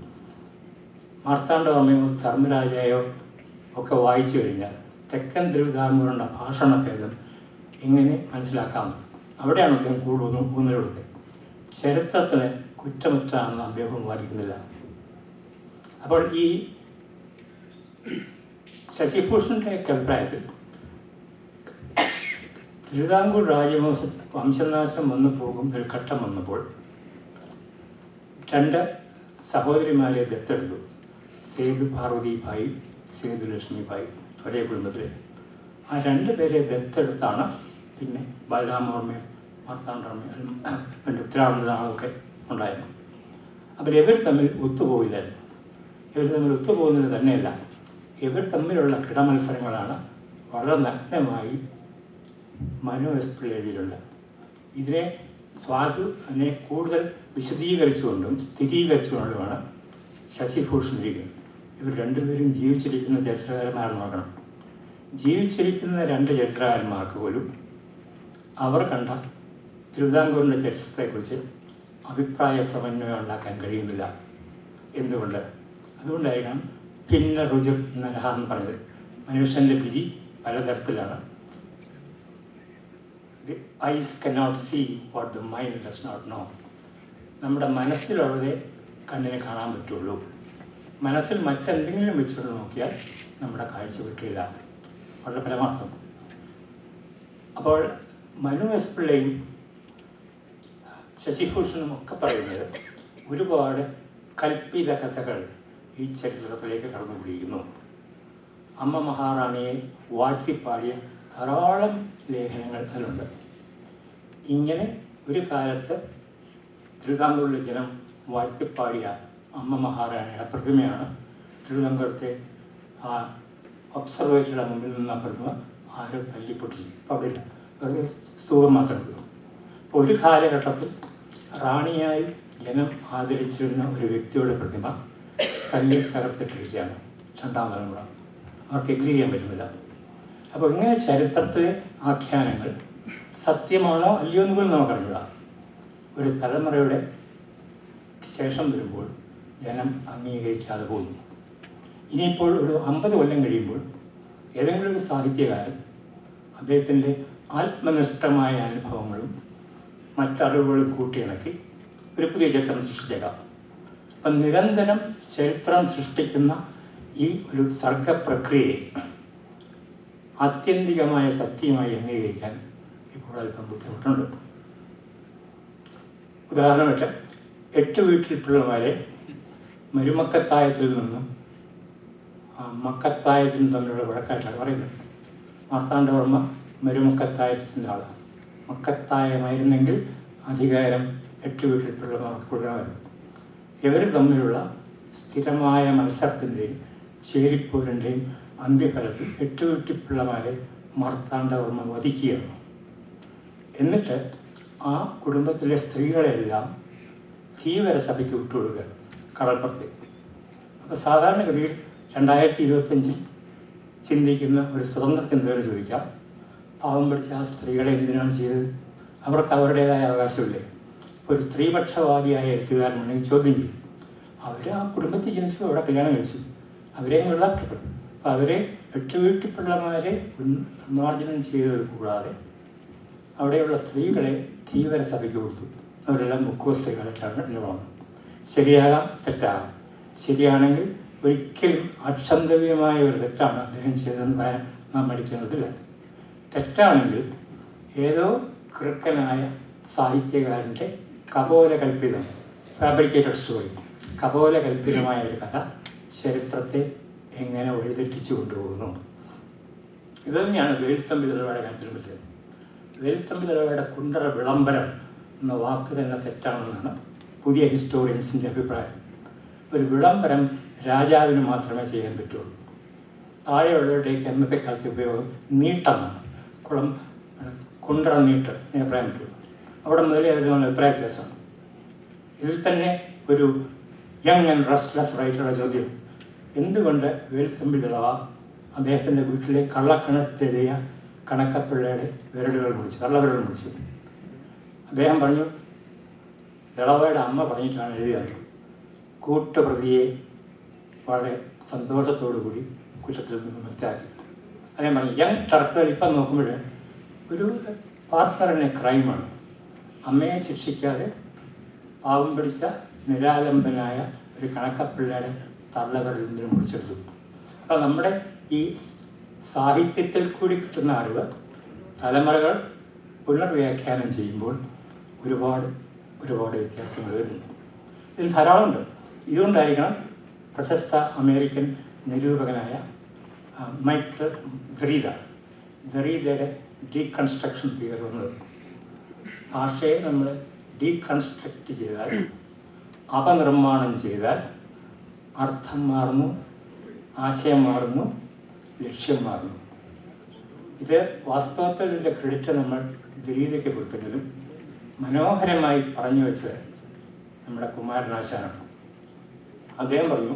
S1: മാർത്താണ്ഡവർമ്മയോ ധർമ്മരാജയോ ഒക്കെ വായിച്ചു കഴിഞ്ഞാൽ തെക്കൻ തിരുവിതാംകൂറിൻ്റെ ഭാഷണഭേദം എങ്ങനെ മനസ്സിലാക്കാമെന്ന് അവിടെയാണ് അദ്ദേഹം കൂടുതൽ ഊന്നൽ കൊടുക്കുന്നത്. ചരിത്രത്തിന് കുറ്റമറ്റാണെന്ന് അദ്ദേഹം വാദിക്കുന്നില്ല. അപ്പോൾ ഈ ശശിഭൂഷണിൻ്റെ അഭിപ്രായത്തിൽ തിരുവിതാംകൂർ വംശനാശം വന്നു പോകും ഒരു ഘട്ടം വന്നപ്പോൾ 2 സഹോദരിമാരെ ദത്തെടുത്തു. സേതു പാർവതിഭായി, സേതു ലക്ഷ്മിഭായി, ഒരേ കുടുംബത്തിൽ. ആ 2 പേരെ ദത്തെടുത്താണ് പിന്നെ ബലരാമവർമ്മയും മാർത്താണ്ഡവർമ്മയും പിന്നെ ഉത്തരാഖണ്ഡനാളൊക്കെ ഉണ്ടായത്. അപ്പോൾ ഇവർ തമ്മിൽ ഒത്തുപോയില്ലായിരുന്നു. ഇവർ തമ്മിൽ ഒത്തുപോകുന്നത് തന്നെയല്ല, ഇവർ തമ്മിലുള്ള കിടമത്സരങ്ങളാണ് വളരെ നഗ്നമായി മനു എസ് പിള്ള എഴുതിയിട്ടുണ്ട്. ഇതിനെ അതിനെ കൂടുതൽ വിശദീകരിച്ചുകൊണ്ടും സ്ഥിരീകരിച്ചുകൊണ്ടുമാണ് ശശിഭൂഷൺ ഇരിക്കുന്നത്. ഇവർ 2 പേരും ജീവിച്ചിരിക്കുന്ന ചരിത്രകാരന്മാർ നോക്കണം. ജീവിച്ചിരിക്കുന്ന 2 ചരിത്രകാരന്മാർക്ക് പോലും അവർ കണ്ട തിരുവിതാംകൂറിൻ്റെ ചരിത്രത്തെക്കുറിച്ച് അഭിപ്രായ സമന്വയം ഉണ്ടാക്കാൻ കഴിയുന്നില്ല. എന്തുകൊണ്ട്? അതുകൊണ്ടായിരിക്കണം ഭിന്ന രുചിർ നരഹ എന്ന് പറഞ്ഞത്. മനുഷ്യൻ്റെ വിധി പലതരത്തിലാണ്. The eyes cannot see what the mind does not know. നമ്മുടെ മനസ്സിലുള്ളതേ കണ്ണിന് കാണാൻ പറ്റുള്ളൂ. മനസ്സിൽ മറ്റെന്തെങ്കിലും വെച്ചുകൊണ്ട് നോക്കിയാൽ നമ്മുടെ കാഴ്ച കിട്ടില്ല. വളരെ പരമാർത്ഥം. അപ്പോൾ മനു എസ് പിള്ളയും ശശിഭൂഷണും ഒക്കെ പറയുന്നത് ഒരുപാട് കൽപ്പിത കഥകൾ ഈ ചരിത്രത്തിലേക്ക് കടന്നുപിടിക്കുന്നു. അമ്മ മഹാറാണിയെ വാഴ്ത്തിപ്പാടിയ ധാരാളം ലേഖനങ്ങൾ അതിലുണ്ട്. ഇങ്ങനെ ഒരു കാലത്ത് തിരുവിതാംകൂറിലെ ജനം വാഴ്ത്തിപ്പാടിയ അമ്മ മഹാറാണിയുടെ പ്രതിമയാണ് തിരുവിതാംകൂരത്തെ ആ ഒബ്സർവേറ്ററിയുടെ മുമ്പിൽ നിന്ന പ്രതിമ ആരോ തല്ലിപ്പൊട്ടിച്ചു. അപ്പോൾ അവിടെ ഇല്ല, വെറുതെ സ്തൂപം മാത്രം എടുക്കുന്നു. അപ്പോൾ ഒരു കാലഘട്ടത്തിൽ റാണിയായി ജനം ആദരിച്ചിരുന്ന ഒരു വ്യക്തിയുടെ പ്രതിമ തല്ലി തകർത്തിട്ടിരിക്കുകയാണ് 2ാം തലമുറ. അവർക്ക് എഗ്രി ചെയ്യാൻ പറ്റുന്നില്ല. അപ്പോൾ ഇങ്ങനെ ചരിത്രത്തിലെ ആഖ്യാനങ്ങൾ സത്യമാണോ അല്ലയോ എന്ന് പോലും നമുക്കറിയില്ല. ഒരു തലമുറയുടെ ശേഷം വരുമ്പോൾ ജനം അംഗീകരിക്കാതെ പോകുന്നു. ഇനിയിപ്പോൾ ഒരു 50 കൊല്ലം കഴിയുമ്പോൾ ഏതെങ്കിലും ഒരു സാഹിത്യകാരൻ അദ്ദേഹത്തിൻ്റെ ആത്മനിഷ്ഠമായ അനുഭവങ്ങളും മറ്ററിവുകളും കൂട്ടിയിണക്കി ഒരു പുതിയ ചരിത്രം സൃഷ്ടിച്ചേക്കാം. അപ്പം നിരന്തരം ചരിത്രം സൃഷ്ടിക്കുന്ന ഈ ഒരു സർഗപ്രക്രിയയെ ആത്യന്തികമായ സത്യമായി അംഗീകരിക്കാൻ ഇപ്പോൾ അല്പം ബുദ്ധിമുട്ടുണ്ട്. ഉദാഹരണമായിട്ട് 8 വീട്ടിൽ പിള്ളമാരെ മരുമക്കത്തായത്തിൽ നിന്നും മക്കത്തായത്തിനും തമ്മിലുള്ള വഴക്കായിട്ടാണ് പറയുന്നത്. മാർത്താണ്ഡവർമ്മ മരുമക്കത്തായത്തിൻ്റെ ആളാണ്. മക്കത്തായമായിരുന്നെങ്കിൽ അധികാരം 8 വീട്ടിൽ പിള്ളമാർക്ക് കൊടുക്കണമായിരുന്നു. ഇവർ തമ്മിലുള്ള സ്ഥിരമായ മത്സരത്തിൻ്റെയും ചേരിപ്പോരിൻ്റെയും അന്ത്യഫലത്തിൽ 8 വീട്ടിൽ പിള്ളമാരെ മാർത്താണ്ഡവർമ്മ വധിക്കുകയാണ്. എന്നിട്ട് ആ കുടുംബത്തിലെ സ്ത്രീകളെല്ലാം ധീവരസഭയ്ക്ക് വിട്ടുകൊടുക്കുക കടൽപ്പുറത്ത്. അപ്പോൾ സാധാരണഗതിയിൽ 2025 ചിന്തിക്കുന്ന ഒരു സ്വതന്ത്ര ചിന്തകന് ചോദിക്കാം, പാവം പിടിച്ച ആ സ്ത്രീകളെ എന്തിനാണ് ചെയ്തത്? അവർക്ക് അവരുടേതായ അവകാശമില്ലേ? ഒരു സ്ത്രീപക്ഷവാദിയായ എഴുത്തുകാരനാണെങ്കിൽ ചോദ്യം ചെയ്യും. അവർ ആ കുടുംബത്തിൽ ജനിച്ചു, അവിടെ കല്യാണം കഴിച്ചു. അവരെയും വെള്ളപ്പെട്ടു. അപ്പോൾ അവരെ 8 വീട്ടിപ്പിള്ളമാരെ നിർമ്മാർജ്ജനം ചെയ്തത് കൂടാതെ അവിടെയുള്ള സ്ത്രീകളെ ധീവര സഭയ്ക്ക് കൊടുത്തു. അവരെല്ലാം മുഖ്യസ്ത്രീകളായിട്ടാണ് നിലവാണ്. ശരിയാകാം, തെറ്റാകാം. ശരിയാണെങ്കിൽ ഒരിക്കലും അക്ഷന്തവ്യമായ ഒരു തെറ്റാണ് അദ്ദേഹം ചെയ്തതെന്ന് പറയാൻ നാം മടിക്കേണ്ടതില്ല. തെറ്റാണെങ്കിൽ ഏതോ കൃക്കനായ സാഹിത്യകാരൻ്റെ കപോലകൽപ്പിതം, ഫാബ്രിക്കേറ്റഡ് സ്റ്റോറി, കപോലകൽപ്പിതമായ ഒരു കഥ ചരിത്രത്തെ എങ്ങനെ വഴിതെറ്റിച്ചു കൊണ്ടുപോകുന്നു. ഇതുതന്നെയാണ് വേലുത്തമ്പി ദളവയുടെ കാര്യത്തിൽ പറ്റിയത്. വേലുത്തമ്പി ദളവയുടെ കുണ്ടറ വിളംബരം എന്ന വാക്ക് തന്നെ തെറ്റാണെന്നാണ് പുതിയ ഹിസ്റ്റോറിയൻസിൻ്റെ അഭിപ്രായം. ഒരു വിളംബരം രാജാവിന് മാത്രമേ ചെയ്യാൻ പറ്റുള്ളൂ. താഴെയുള്ളവരുടെയൊക്കെ അന്നത്തെ കാലത്തെ ഉപയോഗം നീട്ടെന്നാണ്. കുണ്ടറ നീട്ട് എന്ന് പറയാൻ പറ്റുള്ളൂ. അവിടെ മുതലേ അവർ നമ്മൾ അഭിപ്രായ വ്യത്യാസമാണ്. ഇതിൽ തന്നെ ഒരു യങ് ആൻഡ് റെസ്റ്റ്ലെസ് റൈറ്ററുടെ ചോദ്യം, എന്തുകൊണ്ട് വേലുത്തമ്പി ദളവ അദ്ദേഹത്തിൻ്റെ വീട്ടിലെ കള്ളക്കണത്തെഴുതിയ കണക്കപ്പിള്ളയുടെ വിരലുകൾ മുറിച്ചു, തള്ളവിരൽ മുറിച്ചു? അദ്ദേഹം പറഞ്ഞു, ദളവയുടെ അമ്മ പറഞ്ഞിട്ടാണ് എഴുതിയത്. കൂട്ടുപ്രതിയെ വളരെ സന്തോഷത്തോടു കൂടി കുറ്റത്തിൽ നിന്ന് മുക്തയാക്കി. അദ്ദേഹം പറഞ്ഞു, യങ് ടർക്കുകൾ ഇപ്പം നോക്കുമ്പോൾ ഒരു പാർട്ട്ണറിനെ ക്രൈമാണ്. അമ്മയെ ശിക്ഷിക്കാതെ പാവം പിടിച്ച നിരാലംബനായ ഒരു കണക്കപ്പിള്ളയുടെ തള്ളവിരലിൽ നിന്ന് മുറിച്ചെടുത്തു. അപ്പോൾ നമ്മുടെ ഈ സാഹിത്യത്തിൽ കൂടി കിട്ടുന്ന അറിവ് തലമുറകൾ പുനർവ്യാഖ്യാനം ചെയ്യുമ്പോൾ ഒരുപാട് വ്യത്യാസങ്ങൾ വരുന്നു. ഇതിൽ ധാരാളമുണ്ട്. ഇതുകൊണ്ടായിരിക്കണം പ്രശസ്ത അമേരിക്കൻ നിരൂപകനായ മൈക്കൽ ദറീദയുടെ ഡീകൺസ്ട്രക്ഷൻ തിയറി വന്നത്. ഭാഷയെ നമ്മൾ ഡീകൺസ്ട്രക്റ്റ് ചെയ്താൽ, അപനിർമ്മാണം ചെയ്താൽ അർത്ഥം മാറുന്നു, ആശയം മാറുന്നു, ലക്ഷ്യം മാറുന്നു. ഇത് വാസ്തവത്തിൽ ഇതിൻ്റെ ക്രെഡിറ്റ് നമ്മൾ ദരീദയ്ക്ക് കൊടുത്തെങ്കിലും മനോഹരമായി പറഞ്ഞു വെച്ചത് നമ്മുടെ കുമാരനാശാനാണ്. അദ്ദേഹം പറഞ്ഞു,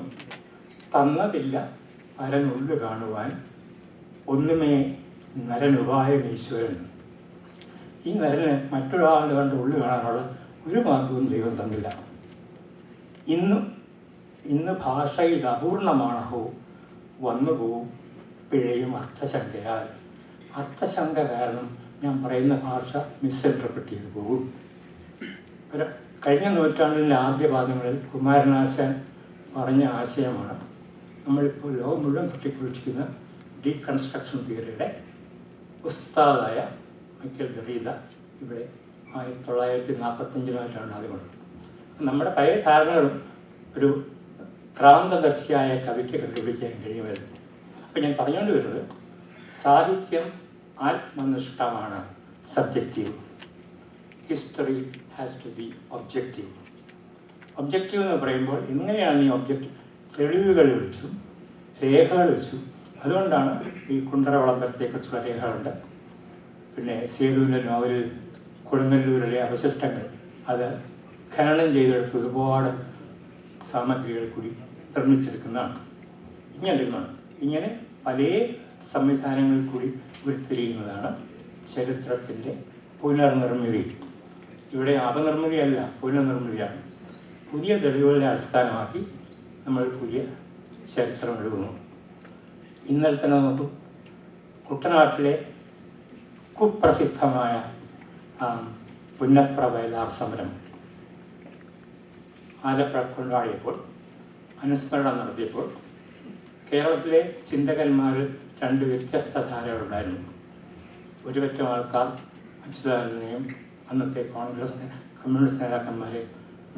S1: തന്നതില്ല പരനുള്ളു കാണുവാൻ, ഒന്നുമേ നരനുപായം ഈശ്വരൻ. ഈ നരന് മറ്റൊരാളുടെ കണ്ട് ഉള്ളു കാണാനുള്ള ഒരു മാർഗവും ദൈവം തന്നില്ല. ഇന്ന് ഭാഷ ഇത് അപൂർണമാണോ, വന്നുപോകും പിഴയും അർത്ഥശങ്കയാൽ. അർത്ഥശങ്ക കാരണം ഞാൻ പറയുന്ന ഭാഷ മിസ്ഇൻറ്റർപ്രറ്റ് ചെയ്തു പോകും. കഴിഞ്ഞ നൂറ്റാണ്ടിൻ്റെ ആദ്യ പാദങ്ങളിൽ കുമാരനാശാൻ പറഞ്ഞ ആശയമാണ് നമ്മളിപ്പോൾ ലോകം മുഴുവൻ തട്ടിക്കുഴിച്ചിരിക്കുന്ന ഡീകൺസ്ട്രക്ഷൻ തിയറിയുടെ ഉസ്താദായ മൈക്കൽ ദറീദ ഇവിടെ 1945 ആദ്യമാണ്. നമ്മുടെ പഴയ ധാരണകളും ഒരു ക്രാന്തദർശിയായ കവിക്ക് കണ്ടുപിടിക്കാൻ കഴിയുമായിരുന്നു. അപ്പം ഞാൻ പറഞ്ഞുകൊണ്ട് വരുന്നത്, സാഹിത്യം ആത്മനിഷ്ഠമാണ്, subjective. History has to be objective. Objective എന്ന് പറയുമ്പോൾ എങ്ങനെയാണ് ഈ ഒബ്ജക്റ്റീവ്? തെളിവുകൾ വെച്ചു, രേഖകൾ വെച്ചു. അതുകൊണ്ടാണ് ഈ കുണ്ടറ വിളംബരത്തെക്കുറിച്ചുള്ള രേഖകളുണ്ട്. പിന്നെ സേതുവിൻ്റെ നോവലിൽ കൊടുങ്ങല്ലൂരിലെ അവശിഷ്ടങ്ങൾ അത് ഖനനം ചെയ്തെടുത്ത് ഒരുപാട് സാമഗ്രികൾ കൂടി നിർമ്മിച്ചെടുക്കുന്നതാണ്. ഇങ്ങനെ പല സംവിധാനങ്ങളിൽ കൂടി ഉരുത്തിരിയുന്നതാണ് ചരിത്രത്തിൻ്റെ പുനർനിർമ്മിതി. ഇവിടെ അപനിർമ്മിതിയല്ല, പുനർനിർമ്മിതിയാണ്. പുതിയ തെളിവുകളെ അടിസ്ഥാനമാക്കി നമ്മൾ പുതിയ ചരിത്രം എഴുതുന്നു. ഇന്നലെ തന്നെ നമുക്ക് കുട്ടനാട്ടിലെ കുപ്രസിദ്ധമായ പുന്നപ്ര വയലാർ സമരം ആലപ്പുഴ കൊണ്ടാടിയപ്പോൾ, അനുസ്മരണം നടത്തിയപ്പോൾ കേരളത്തിലെ ചിന്തകന്മാരിൽ 2 വ്യത്യസ്ത ധാരകളുണ്ടായിരുന്നു. ഒരു പറ്റം ആൾക്കാർ അച്യുതാനന്ദനെയും അന്നത്തെ കമ്മ്യൂണിസ്റ്റ് നേതാക്കന്മാരെ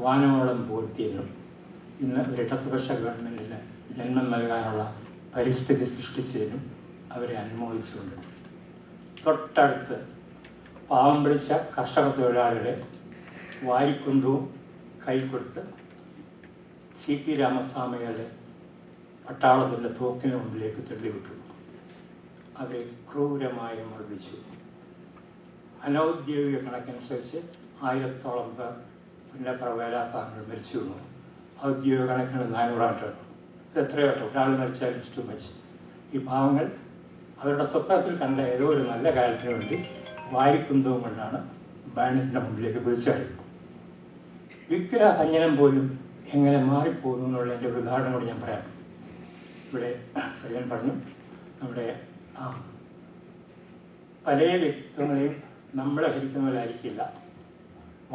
S1: വാനോളം പൂഴ്ത്തിയെന്നും ഇന്ന് ഒരു ഇടതുപക്ഷ ഗവൺമെൻറ്റിന് ജന്മം നൽകാനുള്ള പരിസ്ഥിതി സൃഷ്ടിച്ചതിനും അവരെ അനുമോദിച്ചുകൊണ്ട്, തൊട്ടടുത്ത് പാവം പിടിച്ച കർഷക തൊഴിലാളികളെ വാരിക്കുന്തവും കൈക്കൊടുത്ത് CP രാമസ്വാമികളെ പട്ടാളത്തിൻ്റെ തോക്കിന് മുമ്പിലേക്ക് തള്ളിവിട്ടു. അവരെ ക്രൂരമായി മർദ്ദിച്ചു. അനൗദ്യോഗിക കണക്കനുസരിച്ച് 1000-ഓളം പേർ പുന്നപ്ര വേലാപ്പാറകൾ മരിച്ചു വന്നു. ഔദ്യോഗിക കണക്കിന് 400 ഇത് എത്രയോ കേട്ടോ, ഒരാൾ മരിച്ചാൽ ടു മച്ച്. ഈ പാവങ്ങൾ അവരുടെ സ്വപ്നത്തിൽ കണ്ട ഏതോ ഒരു നല്ല കാലത്തിന് വേണ്ടി വാരിക്കുന്തവും കൊണ്ടാണ് ബാനറ്റിൻ്റെ മുമ്പിലേക്ക് കുതിച്ചാടി. വിഗ്രഹഭഞ്ജനം പോലും എങ്ങനെ മാറിപ്പോകുന്നു എന്നുള്ള എൻ്റെ ഒരു ഉദാഹരണം കൂടി ഞാൻ പറയാം. ഇവിടെ സജൻ പറഞ്ഞു, നമ്മുടെ പല വ്യക്തിത്വങ്ങളെയും നമ്മളെ ഹരിക്കുന്ന പോലെ ആയിരിക്കില്ല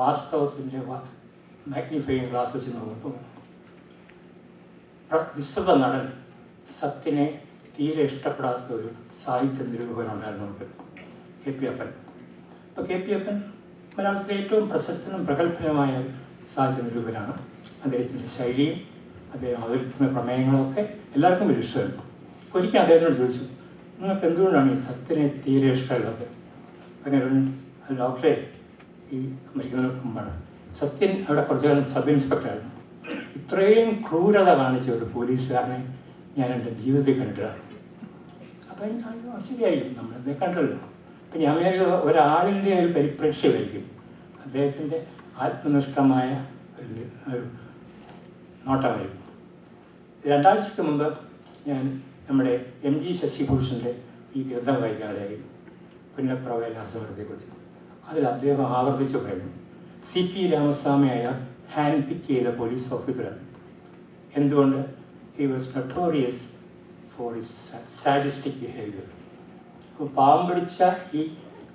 S1: വാസ്തവത്തിൻ്റെ മാഗ്നിഫൈയിങ് ഗ്ലാസ് വെച്ച് നോക്കുമ്പോൾ. വിശ്വത നടൻ സത്യനെ തീരെ ഇഷ്ടപ്പെടാത്ത ഒരു സാഹിത്യ നിരൂപകനുണ്ടായിരുന്നു നമുക്ക്, കെ പി അപ്പൻ. അപ്പോൾ കെ പി അപ്പൻ മലയാളത്തിലെ ഏറ്റവും പ്രശസ്തനും പ്രഗത്ഭനുമായ സാഹിത്യ നിരൂപകനാണ്. അദ്ദേഹത്തിൻ്റെ ശൈലിയും അദ്ദേഹം അവതരിപ്പിക്കുന്ന പ്രമേയങ്ങളൊക്കെ എല്ലാവർക്കും വലിയ ഇഷ്ടമായിരുന്നു. ഒരിക്കലും അദ്ദേഹത്തിനോട് ചോദിച്ചു, നിങ്ങൾക്ക് എന്തുകൊണ്ടാണ് ഈ സത്യനെ തീരെ ഇഷ്ടമുള്ളത്? അങ്ങനെ ഡോക്ടറെ, ഈ മരിക്കുന്നതിന് മുമ്പാണ് സത്യൻ അവിടെ കുറച്ചു കാലം സബ് ഇൻസ്പെക്ടറായിരുന്നു. ഇത്രയും ക്രൂരത കാണിച്ച ഒരു പോലീസുകാരനെ ഞാൻ എൻ്റെ ജീവിതത്തിൽ കണ്ടിട്ടാണ്. അപ്പം ശരിയായിരിക്കും, നമ്മളെന്തേ കണ്ടല്ലോ. അപ്പം ഞാൻ ഒരാളിൻ്റെ ഒരു പരിപ്രേക്ഷ്യമായിരിക്കും അദ്ദേഹത്തിൻ്റെ ആത്മനിഷ്ഠമായ ഒരു നോട്ടമായിരിക്കും. 2 ആഴ്ചയ്ക്ക് മുമ്പ് ഞാൻ നമ്മുടെ MG ശശിഭൂഷൻ്റെ ഈ ഗ്രന്ഥം വായിക്കാനിടയായി, പുന്നപ്രവയലാസമരത്തെക്കുറിച്ച്. അതിൽ അദ്ദേഹം ആവർത്തിച്ച് പറയുന്നു, CP രാമസ്വാമി അയാൾ ഹാൻഡ് പിക്ക് ചെയ്ത പോലീസ് ഓഫീസറാണ്. എന്തുകൊണ്ട്? He was notorious for his sadistic behaviour. അപ്പോൾ പാവം പിടിച്ച ഈ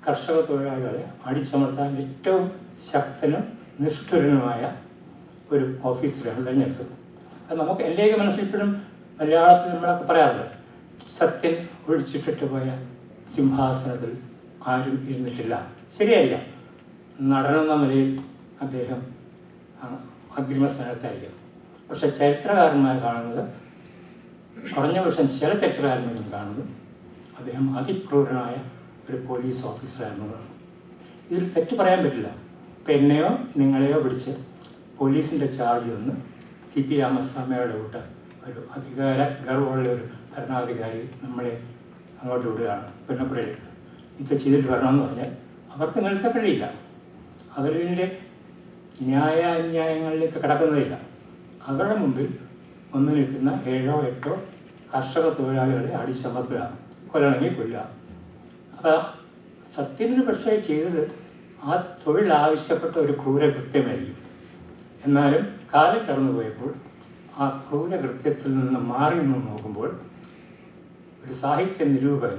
S1: കർഷക തൊഴിലാളികളെ അടിച്ചമർത്താൻ ഏറ്റവും ശക്തനും നിഷ്ഠുരനുമായ ഒരു ഓഫീസറാണ് തിരഞ്ഞെടുത്തത്. അത് നമുക്ക് എൻ്റെയൊക്കെ മനസ്സിലിപ്പോഴും മലയാളത്തിൽ നമ്മളൊക്കെ പറയാറുണ്ട്, സത്യൻ ഒഴിച്ചിട്ടിട്ട് പോയ സിംഹാസനത്തിൽ ആരും ഇരുന്നിട്ടില്ല. ശരിയായിരിക്കാം, നടനെന്ന നിലയിൽ അദ്ദേഹം അഗ്രിമസ്ഥാനത്തായിരിക്കും. പക്ഷെ ചരിത്രകാരന്മാർ കാണുന്നത്, കുറഞ്ഞ പക്ഷം ചില ചരിത്രകാരന്മാരും കാണുന്നത്, അദ്ദേഹം അതിക്രൂരനായ ഒരു പോലീസ് ഓഫീസറായിരുന്നതാണ്. ഇതിൽ തെറ്റ് പറയാൻ പറ്റില്ല. ഇപ്പം എന്നെയോ നിങ്ങളെയോ പിടിച്ച് പോലീസിൻ്റെ ചാർജ് നിന്ന് CP രാമസ്വാമിയുടെ കൂട്ട് ഒരു അധികാര ഗർവമുള്ള ഒരു ഭരണാധികാരി നമ്മളെ അങ്ങോട്ട് വിടുകയാണ് പുന്നപ്പുരയിലേക്ക്. ഇത് ചെയ്തിട്ട് വരണമെന്ന് പറഞ്ഞാൽ അവർക്ക് നിൽക്കാൻ കഴിയില്ല. അവരിതിൻ്റെ ന്യായാന്യായങ്ങളിലേക്ക് കിടക്കുന്നതില്ല. അവരുടെ മുമ്പിൽ വന്നു നിൽക്കുന്ന 7 8 കർഷക തൊഴിലാളികളെ അടിച്ചമർത്തുക, കൊല്ലണമെങ്കിൽ കൊല്ലുക. അപ്പോൾ സത്യത്തിന് പക്ഷേ ചെയ്തത് ആ തൊഴിൽ ആവശ്യപ്പെട്ട ഒരു ക്രൂരകൃത്യമായിരിക്കും. എന്നാലും കാലം കടന്നു പോയപ്പോൾ ആ ക്രൂരകൃത്യത്തിൽ നിന്ന് മാറി നിന്ന് നോക്കുമ്പോൾ ഒരു സാഹിത്യ നിരൂപകൻ,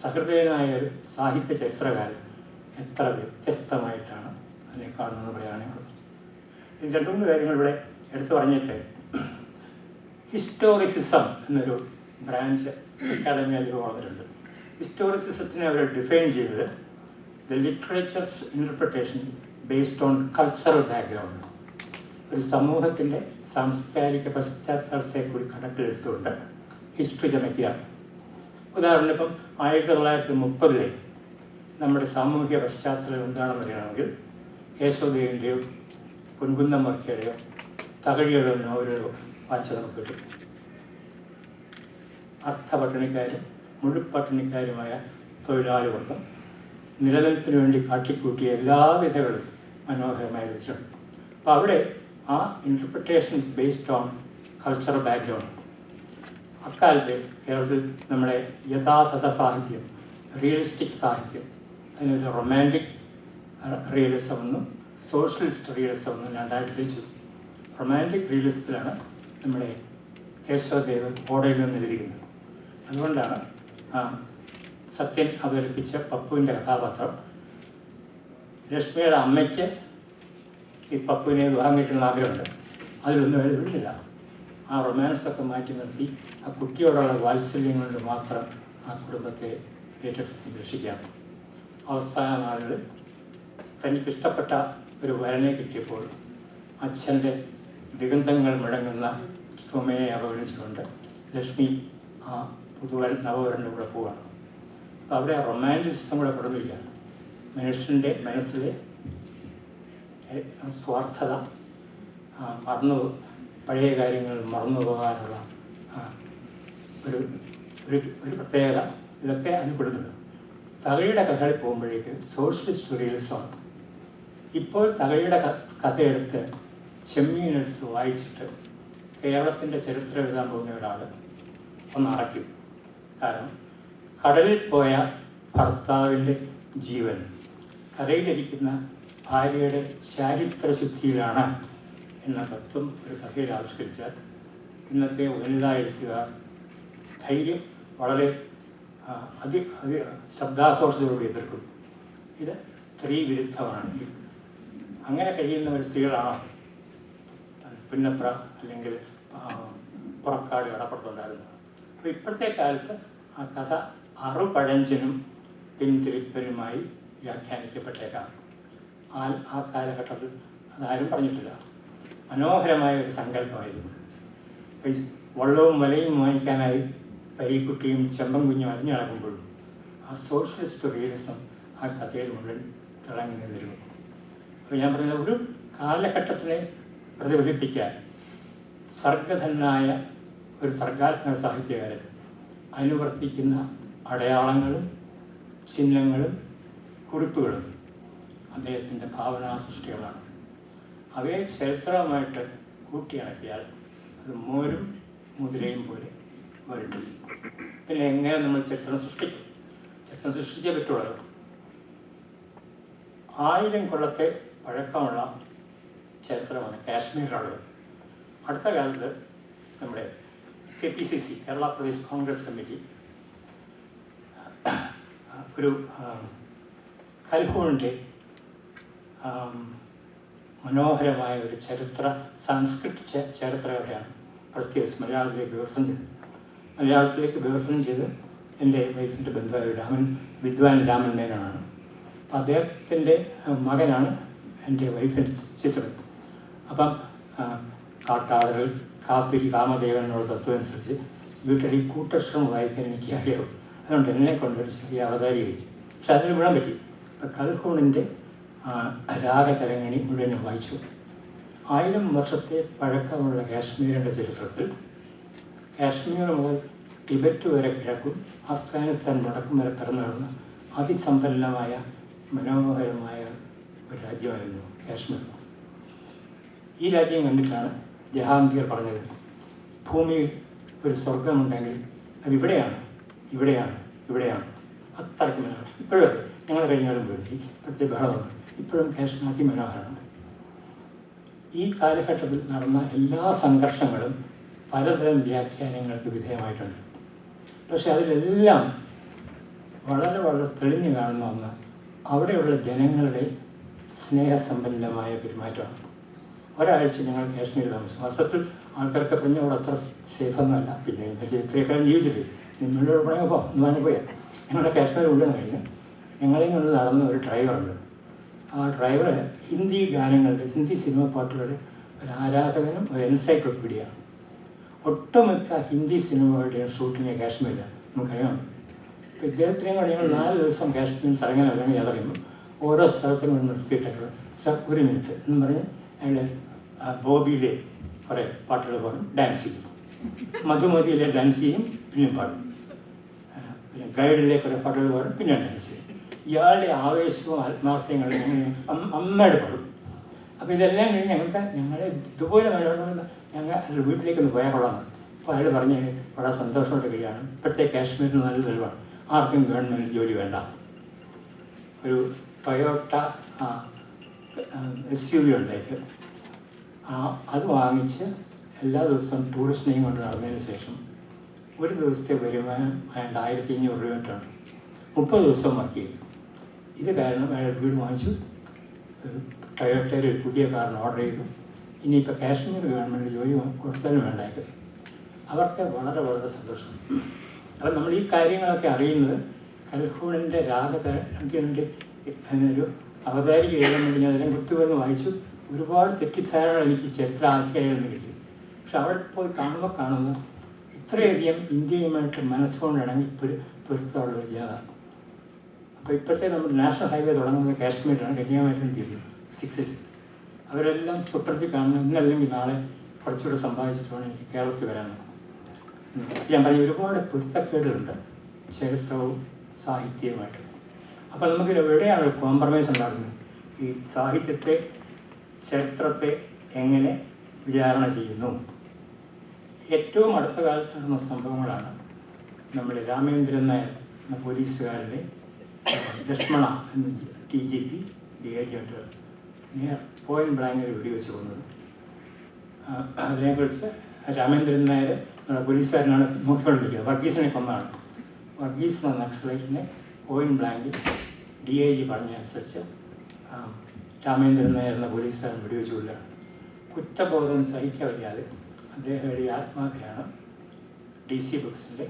S1: സഹൃദയനായ ഒരു സാഹിത്യ ചരിത്രകാരൻ എത്ര വ്യത്യസ്തമായിട്ടാണ് അതിനെ കാണുന്നത് പറയുകയാണെങ്കിൽ. 2-3 കാര്യങ്ങൾ ഇവിടെ എടുത്തു പറഞ്ഞിട്ട്, ഹിസ്റ്റോറിസിസം എന്നൊരു ബ്രാഞ്ച് അക്കാദമിയിൽ വളർന്നിട്ടുണ്ട്. ഹിസ്റ്റോറിസിസത്തിനെ അവർ ഡിഫൈൻ ചെയ്തത് the literature's interpretation based on cultural background. ഒരു സമൂഹത്തിൻ്റെ സാംസ്കാരിക പശ്ചാത്തലത്തെ കൂടി കണക്കിലെടുത്തുകൊണ്ട് ഹിസ്റ്ററി ചമയ്ക്കുകയാണ്. ഉദാഹരണം, ഇപ്പം 1930 നമ്മുടെ സാമൂഹിക പശ്ചാത്തലം എന്താണെന്ന് അറിയണമെങ്കിൽ കേശവദേവിൻ്റെയോ പൊൻകുന്നം വർക്കിയുടെയോ തകഴിയുടെയോ നോവലുകളോ വായിച്ചാൽ നമുക്ക് കിട്ടും. അർത്ഥപട്ടിണിക്കാരും മുഴുപ്പട്ടിണിക്കാരുമായ തൊഴിലാളി വർഗം നിലനിൽപ്പിന് വേണ്ടി കാട്ടിക്കൂട്ടിയ എല്ലാവിധകളും മനോഹരമായി വെച്ചിട്ടുണ്ട്. അപ്പോൾ അവിടെ ആ interpretations based on cultural background. അക്കാലത്ത് കേരളത്തിൽ നമ്മുടെ യഥാതഥ സാഹിത്യം, റിയലിസ്റ്റിക് സാഹിത്യം, അതിനൊരു റൊമാൻറ്റിക് റിയലിസം എന്നും സോഷ്യലിസ്റ്റ് റിയലിസം എന്നും 2 തിരിച്ചു. റൊമാൻറ്റിക് റിയലിസത്തിലാണ് നമ്മുടെ കേശവദേവൻ ഓടയിൽ നിന്നിരിക്കുന്നത്. അതുകൊണ്ടാണ് സത്യൻ അവതരിപ്പിച്ച പപ്പുവിൻ്റെ കഥാപാത്രം ലക്ഷ്മിയുടെ അമ്മയ്ക്ക് ഈ പപ്പുവിനെ വിവാഹം കഴിക്കുന്ന ആഗ്രഹമുണ്ട്. അതിലൊന്നും അയാൾ വിടുന്നില്ല. ആ റൊമാൻസൊക്കെ മാറ്റി നിർത്തി ആ കുട്ടിയോടുള്ള വാത്സല്യം കൊണ്ട് മാത്രം ആ കുടുംബത്തെ ഏറ്റെടുത്ത് സംരക്ഷിക്കാം. അവസാന നാളുകളിൽ തനിക്കിഷ്ടപ്പെട്ട ഒരു വരനെ കിട്ടിയപ്പോൾ അച്ഛൻ്റെ ദിഗന്ധങ്ങൾ മുഴങ്ങുന്ന സുമയെ അവഗണിച്ചുകൊണ്ട് ലക്ഷ്മി ആ നവവരൻ്റെ കൂടെ പോവുകയാണ്. അപ്പോൾ അവിടെ റൊമാൻറ്റിസിസം കൂടെ പുറമിരിക്കുകയാണ്. മനുഷ്യൻ്റെ മനസ്സിലെ സ്വാർത്ഥത, പഴയ കാര്യങ്ങൾ മറന്നു പോകാനുള്ള ഒരു പ്രത്യേകത, ഇതൊക്കെ അനുപ്പെടുന്നുണ്ട്. തകഴിയുടെ കഥകളിൽ പോകുമ്പോഴേക്ക് സോഷ്യലിസ്റ്റ് റിയലിസമാണ്. ഇപ്പോൾ തകഴിയുടെ കഥയെടുത്ത് ചെമ്മീനെടുത്ത് വായിച്ചിട്ട് കേരളത്തിൻ്റെ ചരിത്രം എഴുതാൻ പോകുന്ന ഒരാൾ ഒന്ന് അറയ്ക്കും. കാരണം കടലിൽ പോയ ഭർത്താവിൻ്റെ ജീവൻ കരയിലിരിക്കുന്ന ഭാര്യയുടെ ചാരിത്രശുദ്ധിയിലാണ് എന്ന തത്വം ഒരു കഥയിൽ ആവിഷ്കരിച്ചാൽ ഇന്നത്തെ വനിതാ എഴുത്തുകാർ ധൈര്യം വളരെ ശബ്ദാഘോഷത്തോടുകൂടി എതിർക്കും. ഇത് സ്ത്രീ വിരുദ്ധമാണ്. അങ്ങനെ കഴിയുന്ന ഒരു സ്ത്രീകളാണോ പുന്നപ്ര അല്ലെങ്കിൽ പുറക്കാട് കടപ്പുറത്തുണ്ടായിരുന്നത്? അപ്പോൾ ഇപ്പോഴത്തെ കാലത്ത് ആ കഥ അറുപഴഞ്ചനും പിന്തിരിപ്പനുമായി വ്യാഖ്യാനിക്കപ്പെട്ടേക്കാം. ആ കാലഘട്ടത്തിൽ അതാരും പറഞ്ഞിട്ടില്ല. മനോഹരമായ ഒരു സങ്കല്പമായിരുന്നു. വള്ളവും വലയും വാങ്ങിക്കാനായി പരീക്കുട്ടിയും ചെമ്പൻ കുഞ്ഞും അരിഞ്ഞു നടക്കുമ്പോഴും ആ സോഷ്യലിസ്റ്റ് റിയലിസം ആ കഥയിൽ മുഴുവൻ തിളങ്ങി നിന്നിരുന്നു. അപ്പോൾ ഞാൻ പറയുന്നത്, ഒരു കാലഘട്ടത്തിനെ പ്രതിഫലിപ്പിക്കാൻ സർഗധനായ ഒരു സർഗാത്മക സാഹിത്യകാരൻ അനുവർത്തിക്കുന്ന അടയാളങ്ങളും ചിഹ്നങ്ങളും കുറിപ്പുകളും അദ്ദേഹത്തിൻ്റെ ഭാവനാ സൃഷ്ടികളാണ്. അവയെ ചരിത്രവുമായിട്ട് കൂട്ടിയിണക്കിയാൽ അത് മോരും മുതിരയും പോലെ വരട്ടു. പിന്നെ എങ്ങനെ നമ്മൾ ചരിത്രം സൃഷ്ടിക്കും? ചരിത്രം സൃഷ്ടിച്ചേ പറ്റുള്ളൂ. 1000 കൊല്ലത്തെ പഴക്കമുള്ള ചരിത്രമാണ് കാശ്മീരിലുള്ളത്. അടുത്ത കാലത്ത് നമ്മുടെ KPCC, കേരള പ്രദേശ് കോൺഗ്രസ് കമ്മിറ്റി, ഒരു ഖൽഹൂണിൻ്റെ മനോഹരമായ ഒരു സംസ്കൃത ചരിത്രകഥയാണ് പ്രസിദ്ധീകരിച്ച് മലയാളത്തിലേക്ക് വിവർത്തനം ചെയ്ത് എൻ്റെ വൈഫിൻ്റെ ബന്ധുവായ വിദ്വാൻ രാമൻ മേനോനാണ്. അപ്പം അദ്ദേഹത്തിൻ്റെ മകനാണ് എൻ്റെ വൈഫിൻ്റെ ചിത്രം. അപ്പം കാട്ടാടൽ, കാപ്പിരി, കാമദേവൻ എന്നുള്ള തത്വം അനുസരിച്ച് വീട്ടിൽ ഈ കൂട്ടക്ഷരം വായിക്കാൻ എനിക്ക് അറിയാവും. അതുകൊണ്ട് എന്നെ കൊണ്ടൊരു ചെറിയ അവതാരികരിക്കും. പക്ഷെ അതിന് വീഴാൻ പറ്റി. ഇപ്പം ഖൽഹൂണിൻ്റെ രാഗതരംഗിണി മുഴുവൻ വായിച്ചു. 1000 വർഷത്തെ പഴക്കമുള്ള കാശ്മീരിൻ്റെ ചരിത്രത്തിൽ കാശ്മീർ മുതൽ ടിബറ്റ് വരെ കിഴക്കും അഫ്ഗാനിസ്ഥാൻ വടക്കും വരെ പിറന്നു നടന്ന അതിസമ്പന്നമായ മനോഹരമായ ഒരു രാജ്യമായിരുന്നു കാശ്മീർ. ഈ രാജ്യം കണ്ടിട്ടാണ് ജഹാംഗീർ പറഞ്ഞത്, ഭൂമിയിൽ ഒരു സ്വർഗമുണ്ടെങ്കിൽ അതിവിടെയാണ്, ഇവിടെയാണ്, ഇവിടെയാണ്. അത്രയ്ക്ക് മനോഹരം. ഇപ്പോഴും അതെ, ഞങ്ങൾ കഴിഞ്ഞാലും വേണ്ടി പ്രത്യേക ബഹളമാണ്. ഇപ്പോഴും കാശ്മീർ അതിമനോഹരമാണ്. ഈ കാലഘട്ടത്തിൽ നടന്ന എല്ലാ സംഘർഷങ്ങളും പലതരം വ്യാഖ്യാനങ്ങൾക്ക് വിധേയമായിട്ടുണ്ട്. പക്ഷെ അതിലെല്ലാം വളരെ വളരെ തെളിഞ്ഞു കാണുന്ന ഒന്ന് അവിടെയുള്ള ജനങ്ങളുടെ സ്നേഹസമ്പന്നമായ പെരുമാറ്റമാണ്. ഒരാഴ്ച ഞങ്ങൾ കാശ്മീർ താമസിച്ചു. വർഷത്തിൽ ആൾക്കാർക്ക് പറഞ്ഞ അവിടെ അത്ര സേഫൊന്നുമല്ല. പിന്നെ ഇത്രയൊക്കെ ജീവിച്ചില്ലേ, നിങ്ങളുടെ പണങ്ങ് ഒന്ന് പോയാൽ ഞങ്ങളുടെ കാശ്മീർ ഉള്ളിൽ കഴിഞ്ഞ് ഞങ്ങളെയും കൊണ്ട് നടന്ന ഒരു ഡ്രൈവറുണ്ട്. ആ ഡ്രൈവർ ഹിന്ദി ഗാനങ്ങളുടെ, ഹിന്ദി സിനിമ പാട്ടുകളുടെ ഒരു ആരാധകനും ഒരു എൻസൈക്ലോപീഡിയയാണ്. ഒട്ടുമിക്ക ഹിന്ദി സിനിമകളുടെയും ഷൂട്ടിങ് കാശ്മീരിലാണ്, നമുക്കറിയാം. അപ്പോൾ ഇദ്ദേഹത്തിനെയും കൂടെ ഞങ്ങൾ 4 ദിവസം കാശ്മീരിൽ സ്ഥലങ്ങൾ അല്ലെങ്കിൽ യാത്രയുമ്പോൾ ഓരോ സ്ഥലത്തും കൊണ്ട് നിർത്തിയിട്ടൊക്കെ സർ 1 മിനിറ്റ് എന്ന് പറഞ്ഞ് അയാൾ ബോബിയിലെ കുറേ പാട്ടുകൾ പാടും, ഡാൻസ് ചെയ്യും. മധുമതിയിലെ ഡാൻസ് ചെയ്യും, പിന്നെയും പാടും. പിന്നെ ഗൈഡിലെ കുറേ പാട്ടുകൾ പാടും, പിന്നെ ഡാൻസ് ചെയ്യും. ഇയാളുടെ ആവേശവും ആത്മാർത്ഥയും അമ്മയുടെ പാടും. അപ്പോൾ ഇതെല്ലാം കഴിഞ്ഞ് ഞങ്ങളെ ഇതുപോലെ മനോഹരമെന്ന് ഞങ്ങൾ വീട്ടിലേക്കൊന്ന് പോയാൽ കൊള്ളാമെന്ന്. അപ്പോൾ അയാൾ പറഞ്ഞ് വളരെ സന്തോഷമായിട്ട് കഴിയാണ്. ഇപ്പോഴത്തെ കാശ്മീരിന് നല്ല തെളിവാണ്, ആർക്കും ഗവൺമെൻറ് ജോലി വേണ്ട. ഒരു ടൊയോട്ട SUV ഉണ്ടായിട്ട് അത് വാങ്ങിച്ച് എല്ലാ ദിവസവും ടൂറിസ്റ്റിനെയും കൊണ്ട് നടന്നതിന് ശേഷം ഒരു ദിവസത്തെ വരുമാനം അയാളുടെ 1500 രൂപയാണ്. 30 ദിവസം വർക്ക് ചെയ്തു. ഇത് കാരണം അയാൾ വീട് വാങ്ങിച്ചു, ടൊയോട്ടയിൽ ഒരു പുതിയ കാറിന് ഓർഡർ ചെയ്തു. ഇനിയിപ്പോൾ കാശ്മീർ ഗവൺമെൻറ് ജോലി കൊടുത്താലും വേണ്ടായത്. അവർക്ക് വളരെ വളരെ സന്തോഷം. അപ്പം നമ്മൾ ഈ കാര്യങ്ങളൊക്കെ അറിയുന്നത് ഖൽഹൂണിൻ്റെ രാഗതരംഗിണിൻ്റെ അതിനൊരു അവതാരിക എഴുതാൻ വേണ്ടി ഞാൻ അതിനെ കുത്തിവന്ന് വായിച്ചു. ഒരുപാട് തെറ്റിദ്ധാരണകൾ എനിക്ക് ചരിത്ര ആഖ്യായിൽ നിന്ന് കിട്ടി. പക്ഷെ അവിടെ പോയി കാണുന്ന ഇത്രയധികം ഇന്ത്യയുമായിട്ട് മനസ്സുകൊണ്ട് ഇണങ്ങി പൊരുത്തമുള്ളൊരു ജനത. അപ്പോൾ ഇപ്പോഴത്തെ നമ്മൾ നാഷണൽ ഹൈവേ തുടങ്ങുന്നത് കാശ്മീരിലാണ്, കന്യാകുമാരിയിലും തീരുന്നത് 66. അവരെല്ലാം സ്വപ്നത്തിൽ കാണുന്നു, ഇന്നല്ലെങ്കിൽ നാളെ കുറച്ചുകൂടെ സമ്പാദിച്ചിട്ട് വേണം എനിക്ക് കേരളത്തിൽ വരാനാണ്. ഞാൻ പറഞ്ഞ ഒരുപാട് പൊരുത്തക്കേടുകളുണ്ട് ചരിത്രവും സാഹിത്യവുമായിട്ട്. അപ്പോൾ നമുക്ക് എവിടെയാണ് കോംപ്രമൈസ് ഉണ്ടാകുന്നത്? ഈ സാഹിത്യത്തെ, ചരിത്രത്തെ എങ്ങനെ വിചാരണ ചെയ്യുന്നു? ഏറ്റവും അടുത്ത കാലത്ത് നടന്ന സംഭവങ്ങളാണ് നമ്മുടെ രാമേന്ദ്രൻ നായർ എന്ന പോലീസുകാരുടെ ലക്ഷ്മണ എന്ന DGP DIG പോയിന്റ് ബ്ലാങ്കിൽ വെടിവെച്ച് കൊന്നത്. അതിനെക്കുറിച്ച് രാമേന്ദ്രൻ നായർ പോലീസുകാരനാണ് നോക്കിക്കൊണ്ടിരിക്കുന്നത്. വർഗീസിനെ കൊന്നാണ്. വർഗീസ് എന്ന നക്സലൈറ്റിനെ പോയിന്റ് ബ്ലാങ്കിൽ DIG പറഞ്ഞതനുസരിച്ച് രാമേന്ദ്രൻ നായർ എന്ന പോലീസുകാരൻ വെടിവെച്ച് കൊല്ലുകയാണ്. കുറ്റബോധം സഹിക്കാൻ വയ്യാതെ അദ്ദേഹം എഴുതിയ ആത്മകഥയാണ് DC ബുക്സിൻ്റെ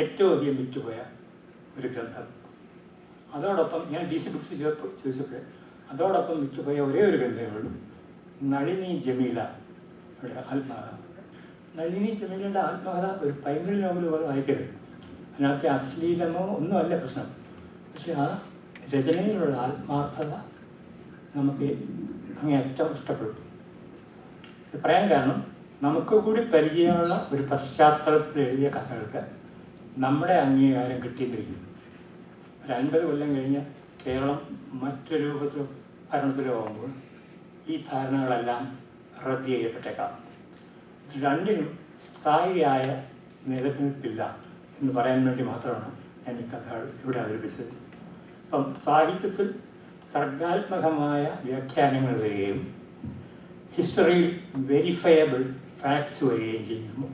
S1: ഏറ്റവും അധികം വിറ്റുപോയ ഒരു ഗ്രന്ഥം. അതോടൊപ്പം ഞാൻ DC ബുക്സ് ചോദിച്ചപ്പോൾ അതോടൊപ്പം വിറ്റുപോയ ഒരേ ഒരു ഗ്രന്ഥമേ ഉള്ളൂ, നളിനി ജമീലയുടെ ആത്മകഥ. നളിനി ജമീലയുടെ ആത്മകഥ ഒരു പൈങ്കിളി നോവൽ പോലെ വായിക്കരുത്. അതിനകത്തെ അശ്ലീലമോ ഒന്നുമല്ല പ്രശ്നം, പക്ഷെ ആ രചനയിലുള്ള ആത്മാർത്ഥത നമുക്ക് അങ്ങേയറ്റം ഇഷ്ടപ്പെടും. ഇത് പറയാൻ കാരണം, നമുക്ക് കൂടി പരിചയമുള്ള ഒരു പശ്ചാത്തലത്തിൽ എഴുതിയ കഥകൾക്ക് നമ്മുടെ അംഗീകാരം കിട്ടിയിരിക്കും. ഒരു 50 കൊല്ലം കഴിഞ്ഞ് കേരളം മറ്റൊരു രൂപത്തിലോ ഭരണത്തിലോ ആകുമ്പോൾ ഈ ധാരണകളെല്ലാം റദ്ദ് ചെയ്യപ്പെട്ടേക്കാം. ഇത് രണ്ടിനും സ്ഥായിയായ നിലനിൽപ്പില്ല എന്ന് പറയാൻ വേണ്ടി മാത്രമാണ് ഞാൻ ഈ കഥകൾ ഇവിടെ അവതരിപ്പിച്ചത്. അപ്പം സാഹിത്യത്തിൽ സർഗാത്മകമായ വ്യാഖ്യാനങ്ങൾ വരികയും ഹിസ്റ്ററിയിൽ വെരിഫയബിൾ ഫാക്ട്സ് വരികയും ചെയ്യുമ്പോൾ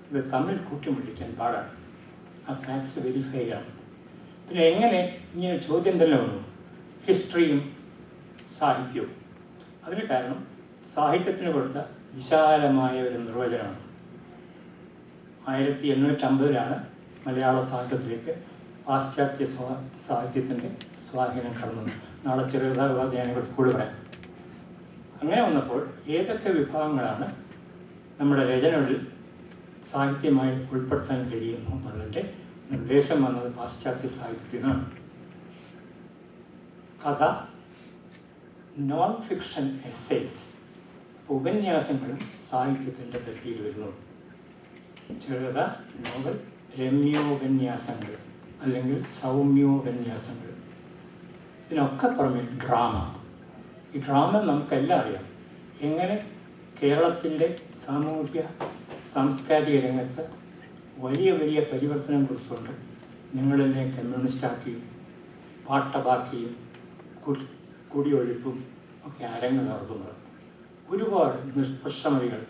S1: ഇത് തമ്മിൽ കൂട്ടിമുട്ടിക്കാൻ പാടാണ്. ആ ഫാക്ട്സ് വെരിഫൈ ചെയ്യണം. പിന്നെ എങ്ങനെ ഇങ്ങനെ ചോദ്യം തന്നെ വന്നു, ഹിസ്റ്ററിയും സാഹിത്യവും? അതിന് കാരണം സാഹിത്യത്തിന് കൊടുത്ത വിശാലമായ ഒരു നിർവചനമാണ്. 1850 മലയാള സാഹിത്യത്തിലേക്ക് പാശ്ചാത്യ സാഹിത്യത്തിൻ്റെ സ്വാധീനം കടന്നത്. നാളെ ചെറുതാകാതെ ഞാനിവിടെ സ്കൂളിൽ പറയാം. അങ്ങനെ വന്നപ്പോൾ ഏതൊക്കെ വിഭാഗങ്ങളാണ് നമ്മുടെ രചനകളിൽ സാഹിത്യമായി ഉൾപ്പെടുത്താൻ കഴിയുന്നു എന്നുള്ളതിൻ്റെ നിർദ്ദേശം വന്നത് പാശ്ചാത്യ സാഹിത്യത്തിൽ നിന്നാണ്. കഥ, നോൺ ഫിക്ഷൻ എസ്സേസ്, ഉപന്യാസങ്ങളും സാഹിത്യത്തിൻ്റെ പരിധിയിൽ വരുന്നു. ചെറുത, നോവൽ, രമ്യോപന്യാസങ്ങൾ അല്ലെങ്കിൽ സൗമ്യോപന്യാസങ്ങൾ, ഇതിനൊക്കെ പുറമെ ഡ്രാമ. ഈ ഡ്രാമ നമുക്കെല്ലാം അറിയാം. എങ്ങനെ കേരളത്തിൻ്റെ സാമൂഹ്യ സാംസ്കാരിക രംഗത്ത് വലിയ വലിയ പരിവർത്തനം കുറിച്ചുകൊണ്ട് നിങ്ങളെന്നെ കമ്മ്യൂണിസ്റ്റാക്കിയും പാട്ടബാക്കിയും കുടിയൊഴിപ്പും ഒക്കെ അരങ്ങ് നടത്തുന്നത്. ഒരുപാട് നിഷ്പക്ഷമതികൾ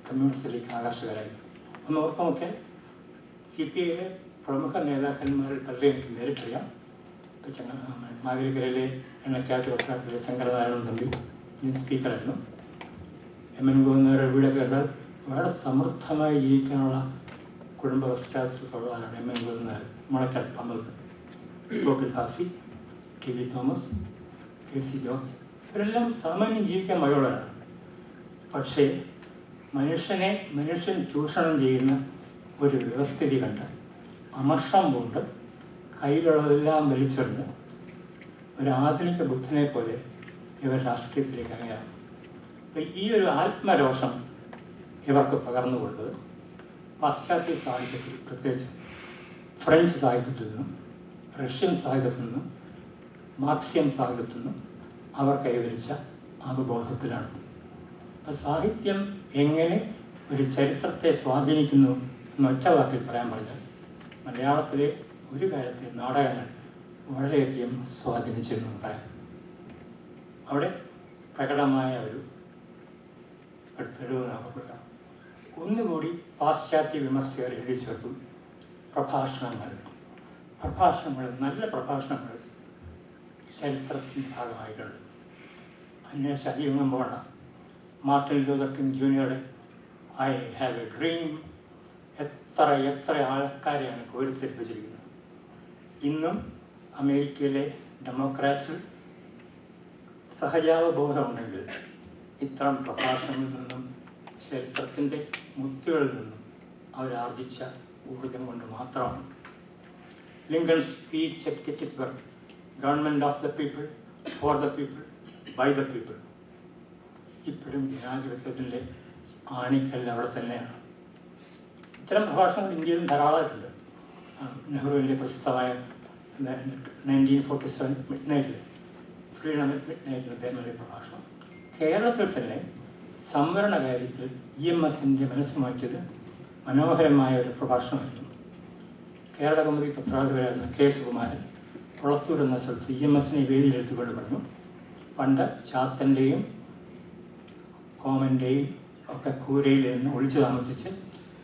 S1: കമ്മ്യൂണിസ്റ്റിലേക്ക് ആകർഷകരായി. ഒന്ന് ഓർത്ത് നോക്കിയാൽ CPIയിലെ പ്രമുഖ നേതാക്കന്മാരിൽ പലരെയും എനിക്ക് നേരിട്ടറിയാം. മാവേലിക്കരയിലെ എണ്ണക്കാട്ട് വട്ടാരത്തിലെ ശങ്കരനാരായണൻ തമ്പി സ്പീക്കറായിരുന്നു. MN ഗോവിന്ദരുടെ വീടൊക്കെ കണ്ടാൽ വളരെ സമൃദ്ധമായി ജീവിക്കാനുള്ള കുടുംബ പശ്ചാത്തലത്തുള്ള ആളാണ് MN ഗോവിന്ദനാർ. Mulakkal Pampath Thoppil Hasi, TV Thomas, KC George, ഇവരെല്ലാം സാമാന്യം ജീവിക്കാൻ മഴയുള്ളവരാണ്. പക്ഷേ മനുഷ്യൻ ചൂഷണം ചെയ്യുന്ന ഒരു വ്യവസ്ഥിതി കണ്ട് അമർഷം കൊണ്ട് കയ്യിലുള്ളതെല്ലാം വലിച്ചെറിഞ്ഞ് ഒരു ആധുനിക ബുദ്ധനെ പോലെ ഇവർ രാഷ്ട്രീയത്തിലേക്ക് ഇറങ്ങിയാണ്. അപ്പോൾ ഈ ഒരു ആത്മരോഷം ഇവർക്ക് പകർന്നു കൊടുത്തത് പാശ്ചാത്യ സാഹിത്യത്തിൽ, പ്രത്യേകിച്ച് ഫ്രഞ്ച് സാഹിത്യത്തിൽ നിന്നും റഷ്യൻ സാഹിത്യത്തിൽ നിന്നും മാർക്സിയൻ സാഹിത്യത്തിൽ നിന്നും അവർ കൈവരിച്ച അവബോധത്തിലാണ്. അപ്പോൾ സാഹിത്യം എങ്ങനെ ഒരു ചരിത്രത്തെ സ്വാധീനിക്കുന്നു എന്നൊറ്റ വാക്കിൽ പറയാൻ പറഞ്ഞാൽ, മലയാളത്തിലെ ഒരു കാലത്തെ നാടകങ്ങൾ വളരെയധികം സ്വാധീനിച്ചിരുന്നു പറയാം. അവിടെ പ്രകടമായ ഒരു തെളിവ് നമുക്ക് കൊടുക്കാം. ഒന്നുകൂടി പാശ്ചാത്യ വിമർശകർ എഴുതി ചേർത്തു പ്രഭാഷണങ്ങൾ. നല്ല പ്രഭാഷണങ്ങൾ ചരിത്രത്തിൻ്റെ ഭാഗമായിട്ടുണ്ട്. അന്വേഷിച്ച് അധികം പോകണ്ട. മാർട്ടിൻ ലൂതർ കിങ് ജൂനിയറുടെ ഐ ഹാവ് എ ഡ്രീം എത്ര ആൾക്കാരെയാണ് കോരിത്തെരിപ്പിച്ചിരിക്കുന്നത്. ഇന്നും അമേരിക്കയിലെ ഡെമോക്രാറ്റ്സിൽ സഹജാവബോധമുണ്ടെങ്കിൽ ഇത്തരം പ്രഭാഷണങ്ങളിൽ നിന്നും ചരിത്രത്തിൻ്റെ മുത്തുകളിൽ നിന്നും അവരാർജിച്ച ഊർജം കൊണ്ട് മാത്രമാണ്. Lincoln speech at Gettysburg, government of the people, for the people, by the people, ഇപ്പോഴും ജനാധിപത്യത്തിൻ്റെ ആണിക്കല്ല് അവിടെ തന്നെയാണ്. ഇത്തരം പ്രഭാഷണങ്ങൾ ഇന്ത്യയിലും ധാരാളമായിട്ടുണ്ട്. നെഹ്റുവിൻ്റെ പ്രശസ്തമായ 1947 മിഡ്നൈറ്റിൽ, ഫ്രീഡം അറ്റ് മിഡ്നൈറ്റിൽ അദ്ദേഹത്തിൻ്റെ പ്രഭാഷണം. കേരളത്തിൽ തന്നെ സംവരണ കാര്യത്തിൽ EMSൻ്റെ മനസ്സ് മാറ്റിയത് മനോഹരമായ ഒരു പ്രഭാഷണമായിരുന്നു. കേരള കൗമുദി പത്രാധിപരായിരുന്ന K. സുകുമാരൻ കൊളത്തൂർ എന്ന സ്ഥലത്ത് EMSനെ വേദിയിലെടുത്തുകൊണ്ട് പറഞ്ഞു, പണ്ട് ചാത്തൻ്റെയും കോമൻ്റെയും ഒക്കെ കൂരയിൽ നിന്ന് ഒളിച്ചു താമസിച്ച്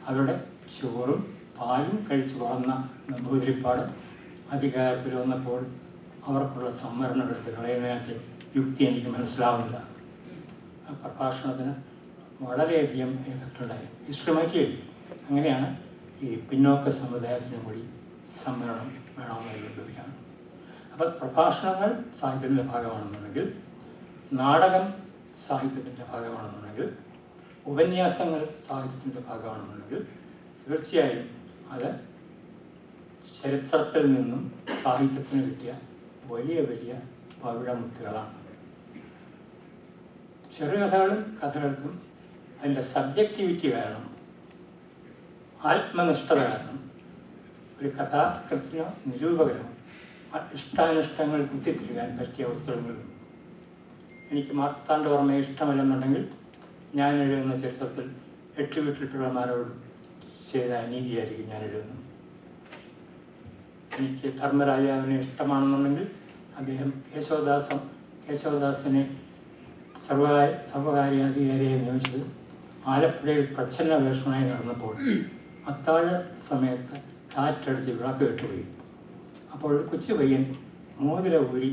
S1: അവരുടെ ചോറും പാലും കഴിച്ച് വളർന്ന നമ്പൂതിരിപ്പാട് അധികാരത്തിൽ വന്നപ്പോൾ അവർക്കുള്ള സംവരണം എടുത്ത് കളയുന്നതിനകത്ത് യുക്തി എനിക്ക് മനസ്സിലാവുന്നില്ല. ആ പ്രഭാഷണത്തിന് വളരെയധികം എതിർപ്പുണ്ടായി. ഹിസ്റ്ററി മാറ്റി എഴുതി. അങ്ങനെയാണ് ഈ പിന്നോക്ക സമുദായത്തിനും കൂടി സംവരണം വേണമെന്നുള്ള ലഭ്യമാണ്. അപ്പം പ്രഭാഷണങ്ങൾ സാഹിത്യത്തിൻ്റെ ഭാഗമാണെന്നുണ്ടെങ്കിൽ, നാടകം സാഹിത്യത്തിൻ്റെ ഭാഗമാണെന്നുണ്ടെങ്കിൽ, ഉപന്യാസങ്ങൾ സാഹിത്യത്തിൻ്റെ ഭാഗമാണെന്നുണ്ടെങ്കിൽ തീർച്ചയായും അത് ചരിത്രത്തിൽ നിന്നും സാഹിത്യത്തിന് കിട്ടിയ വലിയ വലിയ പവിഴമുത്തുകളാണ്. ചെറുകഥകളും കഥകൾക്കും അതിൻ്റെ സബ്ജക്റ്റിവിറ്റി കാരണം, ആത്മനിഷ്ഠത കാരണം ഒരു കഥാകൃത്തിനോ നിരൂപകനോ ഇഷ്ടാനിഷ്ടങ്ങൾ കുത്തിത്തിരിക്കാൻ പറ്റിയ അവസരങ്ങളുണ്ട്. എനിക്ക് മാർത്താണ്ഡവർമ്മയെ ഇഷ്ടമല്ലെന്നുണ്ടെങ്കിൽ ഞാൻ എഴുതുന്ന ചരിത്രത്തിൽ 8 വീട്ടിൽ പിള്ളമാരോട് ചെയ്ത അനീതിയായിരിക്കും ഞാൻ എഴുതുന്നത്. എനിക്ക് ധർമ്മരാജാവിനെ ഇഷ്ടമാണെന്നുണ്ടെങ്കിൽ അദ്ദേഹം കേശവദാസനെ സർവകാര്യാധികാരിയെ നിയമിച്ചത് ആലപ്പുഴയിൽ പ്രച്ഛന്ന വേഷമായി നടന്നപ്പോൾ അത്താഴ സമയത്ത് കാറ്റടിച്ച് വിളക്ക് കെട്ടുപോയി. അപ്പോൾ ഒരു കൊച്ചു പയ്യൻ മോതിര ഊരി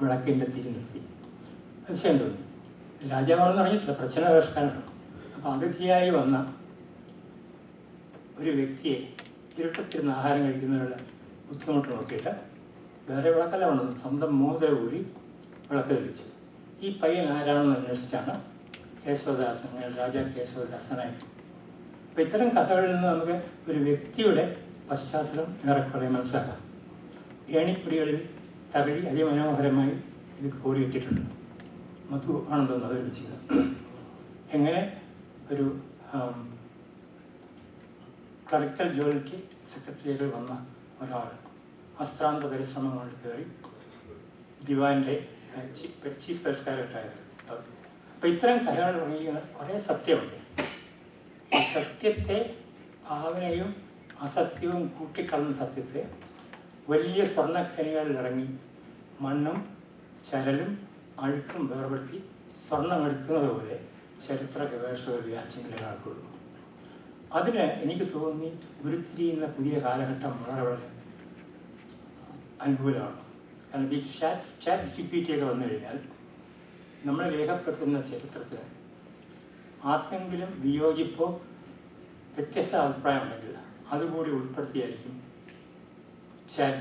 S1: വിളക്കിൻ്റെ തിരി നിർത്തി. അതിശയം തോന്നി. രാജാവാണെന്ന് പറഞ്ഞിട്ടില്ല, പ്രച്ഛന്ന വേഷക്കാരനാണ്. അപ്പോൾ അതിഥിയായി വന്ന ഒരു വ്യക്തിയെ ഇരുട്ടത്തിരുന്ന് ആഹാരം കഴിക്കുന്നതിനുള്ള ബുദ്ധിമുട്ട് നോക്കിയിട്ട് വേറെ വിളക്കല്ല വേണ്ടത്, സ്വന്തം മോതിര ഊരി വിളക്ക് തെളിച്ചു. ഈ പയ്യൻ ആരാണെന്ന് അന്വേഷിച്ചാണ് കേശവദാസൻ, രാജാ കേശവദാസനായി. അപ്പം ഇത്തരം കഥകളിൽ നിന്ന് നമുക്ക് ഒരു വ്യക്തിയുടെ പശ്ചാത്തലം ഏറെക്കുറെ മനസ്സിലാക്കാം. ഏണിപ്പിടികളിൽ തകഴി അതിമനോഹരമായി ഇത് കോറിയിട്ടിട്ടുണ്ട്. മധു ആണെന്ന് അവതരിപ്പിച്ചത്. എങ്ങനെ ഒരു ക്ലറിക്കൽ ജോലിക്ക് സെക്രട്ടറിയിൽ വന്ന ഒരാൾ അശ്രാന്ത പരിശ്രമം കൊണ്ട് കയറി ദിവാൻ്റെ ചീഫ് പരിഷ്കാരമായത്. അപ്പം ഇത്തരം കഥകൾ തുടങ്ങിയ കുറേ സത്യമുണ്ട്. ഈ സത്യത്തെ, ഭാവനയും അസത്യവും കൂട്ടിക്കളന്ന സത്യത്തെ വലിയ സ്വർണ്ണഖനികളിൽ ഇറങ്ങി മണ്ണും ചരലും അഴുക്കും വേർപെടുത്തി സ്വർണം എടുക്കുന്നത് പോലെ ചരിത്ര ഗവേഷകർ വിചാരിച്ചെങ്കിലേ ആൾക്കുള്ളൂ. അതിന് എനിക്ക് തോന്നി ഉരുത്തിരിയുന്ന പുതിയ കാലഘട്ടം വളരെ വളരെ അനുകൂലമാണ്. കാരണം ഈ ചാറ്റ് GPT ഒക്കെ വന്നു കഴിഞ്ഞാൽ നമ്മൾ രേഖപ്പെടുത്തുന്ന ചരിത്രത്തിൽ ആർക്കെങ്കിലും വിയോജിപ്പോ വ്യത്യസ്ത അഭിപ്രായം ഉണ്ടെങ്കിൽ അതുകൂടി ഉൾപ്പെടുത്തിയായിരിക്കും ചാറ്റ്